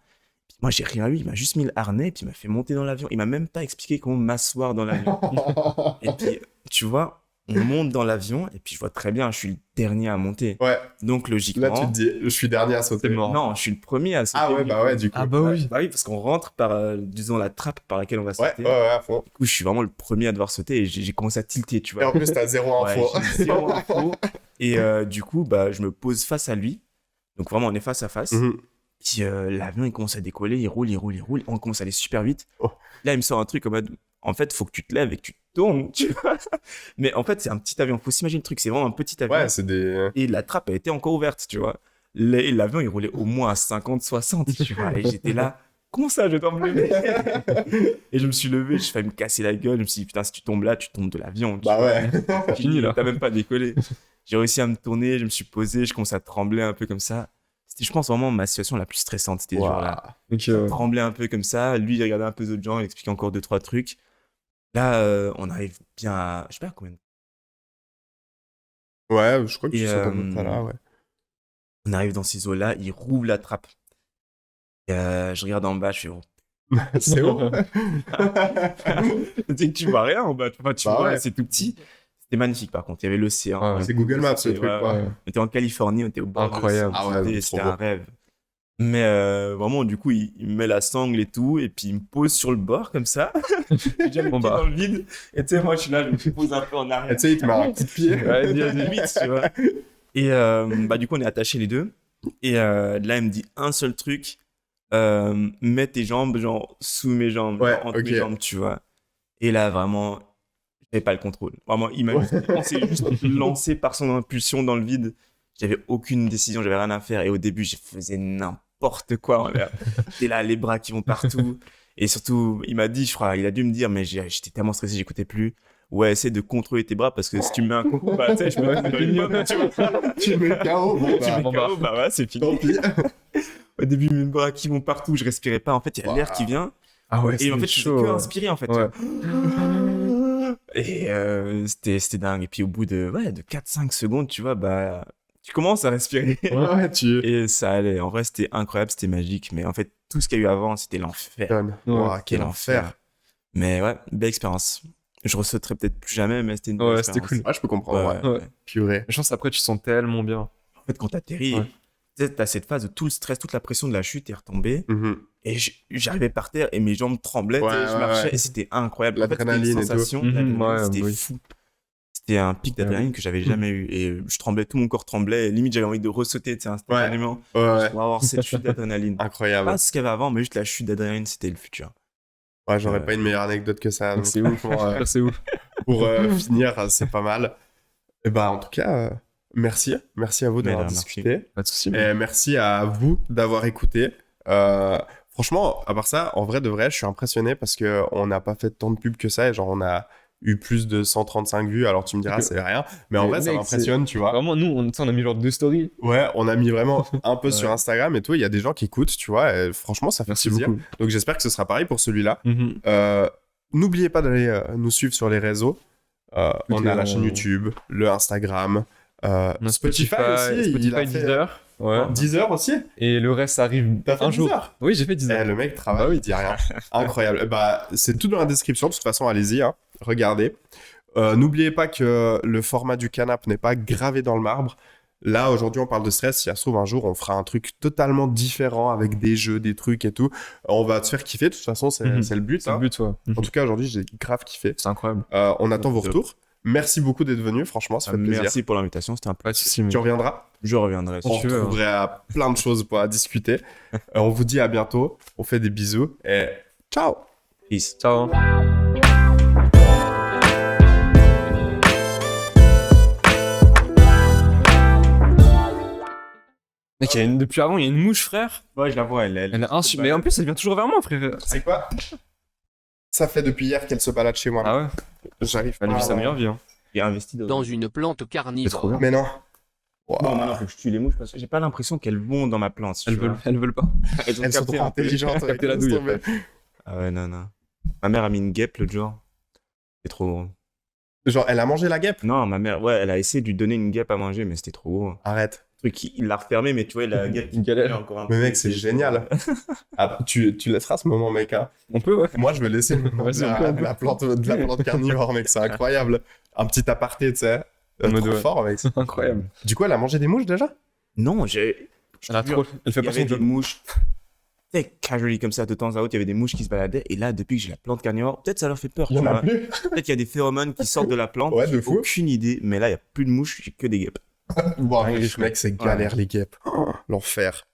Puis moi, j'ai rien eu. Il m'a juste mis le harnais, puis il m'a fait monter dans l'avion. Il m'a même pas expliqué comment m'asseoir dans l'avion. Et puis, tu vois, on monte dans l'avion, et puis je vois très bien, je suis le dernier à monter. Ouais, Donc, logiquement. là tu te dis, je suis dernier à sauter. C'est mort. Non, je suis le premier à sauter. Ah ouais, bah ouais, du coup. Ah bah oui. Bah oui, parce qu'on rentre par, disons, la trappe par laquelle on va Ouais, sauter. ouais, ouais, à fond. Du coup, je suis vraiment le premier à devoir sauter, et j'ai commencé à tilter, tu Et en vois. plus, t'as zéro Ouais, info. j'ai zéro info. Et du coup, bah, je me pose face à lui. Donc, vraiment, on est face à face. Mhm. Puis l'avion, il commence à décoller, il roule. On commence à aller super vite. Oh. Là, il me sort un truc en mode, en fait, faut que tu te lèves et que tu tournes, tu vois. Mais en fait, c'est un petit avion. Faut s'imaginer le truc, c'est vraiment un petit avion. Ouais, c'est des. Et la trappe, elle était encore ouverte, tu vois. L'avion, il roulait au moins à 50, 60, tu vois. Et j'étais là, comment ça, je dois me lever? Et je me suis levé, j'ai failli me casser la gueule. Je me suis dit, putain, si tu tombes là, tu tombes de l'avion. tu Bah vois. ouais. Fini, là. T'as même pas décollé. J'ai réussi à me tourner, je me suis posé, je commençais à trembler un peu comme ça. C'était, je pense, vraiment ma situation la plus stressante, c'était ce jour-là. Ok, Je tremblais un peu comme ça. Lui, il regardait un peu d'autres gens, il expliquait encore 2-3 trucs. Là, on arrive bien à, je sais pas combien. Ouais, je crois que Et, tu sautes à peu près là, ouais. On arrive dans ces eaux-là, il rouvre la trappe. Et, je regarde en bas, je fais, oh. C'est bon. Tu sais que tu vois rien en bas. Enfin, tu Bah vois, ouais. c'est tout petit. C'était magnifique par contre. Il y avait l'océan. Ah ouais. C'est Google Maps, ce C'était- truc, ouais, quoi. ouais. On était en Californie, on était au bord de Incroyable. l'océan. Ah ouais, C'était trop un beau. rêve. Mais vraiment, du coup, il me met la sangle et tout, et puis il me pose sur le bord comme ça. J'ai déjà le Bon, pied bah. dans le vide. Et tu sais, moi, je suis là, je me pose un peu en Et arrière. tu sais, il te met un coup de pied. Ouais, dis, dis. Limite, tu vois. Et bah, du coup, on est attachés les deux. Et là, il me dit un seul truc. Mets tes jambes, genre, sous mes jambes, Ouais, genre, entre ok. mes jambes, tu vois. Et là, vraiment, j'avais pas le contrôle. Vraiment, on s'est juste lancé par son impulsion dans le vide. J'avais aucune décision, j'avais rien à faire. Et au début, je faisais n'importe quoi en l'air. J'étais là, les bras qui vont partout. Et surtout, il m'a dit, je crois, il a dû me dire, mais j'étais tellement stressé, j'écoutais plus. Ouais, essaie de contrôler tes bras parce que si tu me mets un coup, bah, tu sais, je me mets dans les pommes, tu vois. Tu mets KO, bon, Tu bah, mets bon, KO, bah ouais, c'est fini. tant pis. Au début, mes bras qui vont partout, je respirais pas. En fait, il y a l'air qui vient. Ah ouais, Et en fait, je faisais que chaud. inspirer, en fait. Ouais. Et c'était dingue. Et puis, au bout de 4-5 secondes, tu vois, bah, tu commences à respirer. Ouais, tu. Et ça allait. En vrai, c'était incroyable, c'était magique. Mais en fait, tout ce qu'il y a eu avant, c'était l'enfer. Ouah, quel enfer. Mais ouais, belle expérience. Je ressauterai peut-être plus jamais, mais c'était une belle Ouais, c'était expérience. cool. Ouais, je peux comprendre. Ouais, Ouais. ouais. Ouais. Purée. Je pense après, tu te sens tellement bien. En fait, quand t'atterris, Ouais. tu sais, t'as cette phase de tout le stress, toute la pression de la chute est retombée. Mhm. Et j'arrivais par terre et mes jambes tremblaient. tu sais, Ouais, je ouais, marchais ouais. et c'était incroyable. En fait, c'était L'adrénaline une et tout. sensation, Mhm, l'adrénaline, ouais, c'était oui. fou. C'était un pic d'adrénaline que j'avais jamais eu. Et je tremblais, tout mon corps tremblait. Et limite, j'avais envie de ressauter, tu sais, instantanément. Ouais, ouais. Pour avoir cette chute d'adrénaline. Incroyable. Pas ce qu'il y avait avant, mais juste la chute d'adrénaline, c'était le futur. Ouais, j'aurais pas une meilleure anecdote que ça. donc C'est ouf. franchement, C'est ouf. pour finir, c'est pas mal. Et bah, en tout cas, merci. Merci à vous Mais d'avoir merci. discuté. Pas de soucis. Et merci à vous d'avoir écouté. Franchement, à part ça, en vrai de vrai, je suis impressionné parce que on n'a pas fait tant de pubs que ça. Et genre, on a eu plus de 135 vues. Alors, tu me diras, c'est rien. Mais en Mais vrai, ça mec, m'impressionne, tu vois. Vraiment, nous, on a mis genre 2 stories. Ouais, on a mis vraiment un peu Ouais. sur Instagram et tout. Il y a des gens qui écoutent, tu vois. Et franchement, ça fait Merci plaisir. beaucoup. Donc, j'espère que ce sera pareil pour celui-là. Mhm. N'oubliez pas d'aller nous suivre sur les réseaux. On a la chaîne YouTube, le Instagram, On a Spotify aussi. il a fait- Deezer. Ouais. 10h aussi. Et le reste, ça arrive T'as fait un jour. 10h. Oui, j'ai fait 10 Eh, heures. le mec travaille, Bah oui. il dit rien. Incroyable. Bah, c'est tout dans la description. De toute façon, allez-y, hein. Regardez. N'oubliez pas que le format du canap n'est pas gravé dans le marbre. Là, aujourd'hui, on parle de stress. Si ça se trouve, un jour, on fera un truc totalement différent avec des jeux, des trucs et tout. On va te faire kiffer. De toute façon, c'est Mhm. c'est le but. C'est le hein. but, ouais. En tout cas, aujourd'hui, j'ai grave kiffé. C'est incroyable. On attend vos Top. retours. Merci beaucoup d'être venu. Franchement, ça fait plaisir. Merci pour l'invitation, c'était un Pas de plaisir. soucis. Tu reviendras. Je reviendrai. Quand On tu veux, hein. retrouverait plein de choses pour discuter. On vous dit à bientôt. On fait des bisous et ciao. Peace. Ciao. Mec, depuis avant, il y a une mouche, frère. Ouais, je la vois, elle. Elle est mais en plus, elle vient toujours vers moi, frère. C'est quoi? Ça fait depuis hier qu'elle se balade chez moi. Ah ouais. J'arrive Elle pas. vit sa meilleure vie. Hein. J'ai investi Dans une plante C'est trop carnivore. bien. Mais non. Bon, maintenant, faut que je tue les mouches parce que j'ai pas l'impression qu'elles vont dans ma plante. tu Elles vois. veulent pas. Elles ont Elles sont capté trop un peu. intelligentes. Capter la laisse douille, tomber. Ah ouais, non, non. Ma mère a mis une guêpe l'autre jour. C'est trop gros. Genre, elle a mangé la guêpe. Non, ma mère, ouais, elle a essayé de lui donner une guêpe à manger, mais c'était trop gros. Arrête. Le truc, il l'a refermé, mais tu vois, la guêpe. Une galère. Encore un Mais peu. mec, c'est génial. Ah, tu laisseras ce moment, mec. Hein. On peut, ouais. Moi, je vais laisser le moment Vas-y, de on peut. la plante carnivore, mec. C'est incroyable. Un petit aparté, tu sais. En mode, Trop ouais. fort, mec. Incroyable. Du coup, elle a mangé des mouches déjà? Non, je Elle a te jure, trop. Elle fait il y pas avait son des job. mouches. Tu sais, casually comme ça, de temps à autre, il y avait des mouches qui se baladaient. Et là, depuis que j'ai la plante carnivore, peut-être ça leur fait peur. Il y en tu a vois. plus. Peut-être qu'il y a des phéromones qui sortent de la plante. Ouais, de J'ai fou. aucune idée. Mais là, il n'y a plus de mouches, j'ai que des guêpes. Bon, mec, c'est galère, les guêpes. Oh, l'enfer.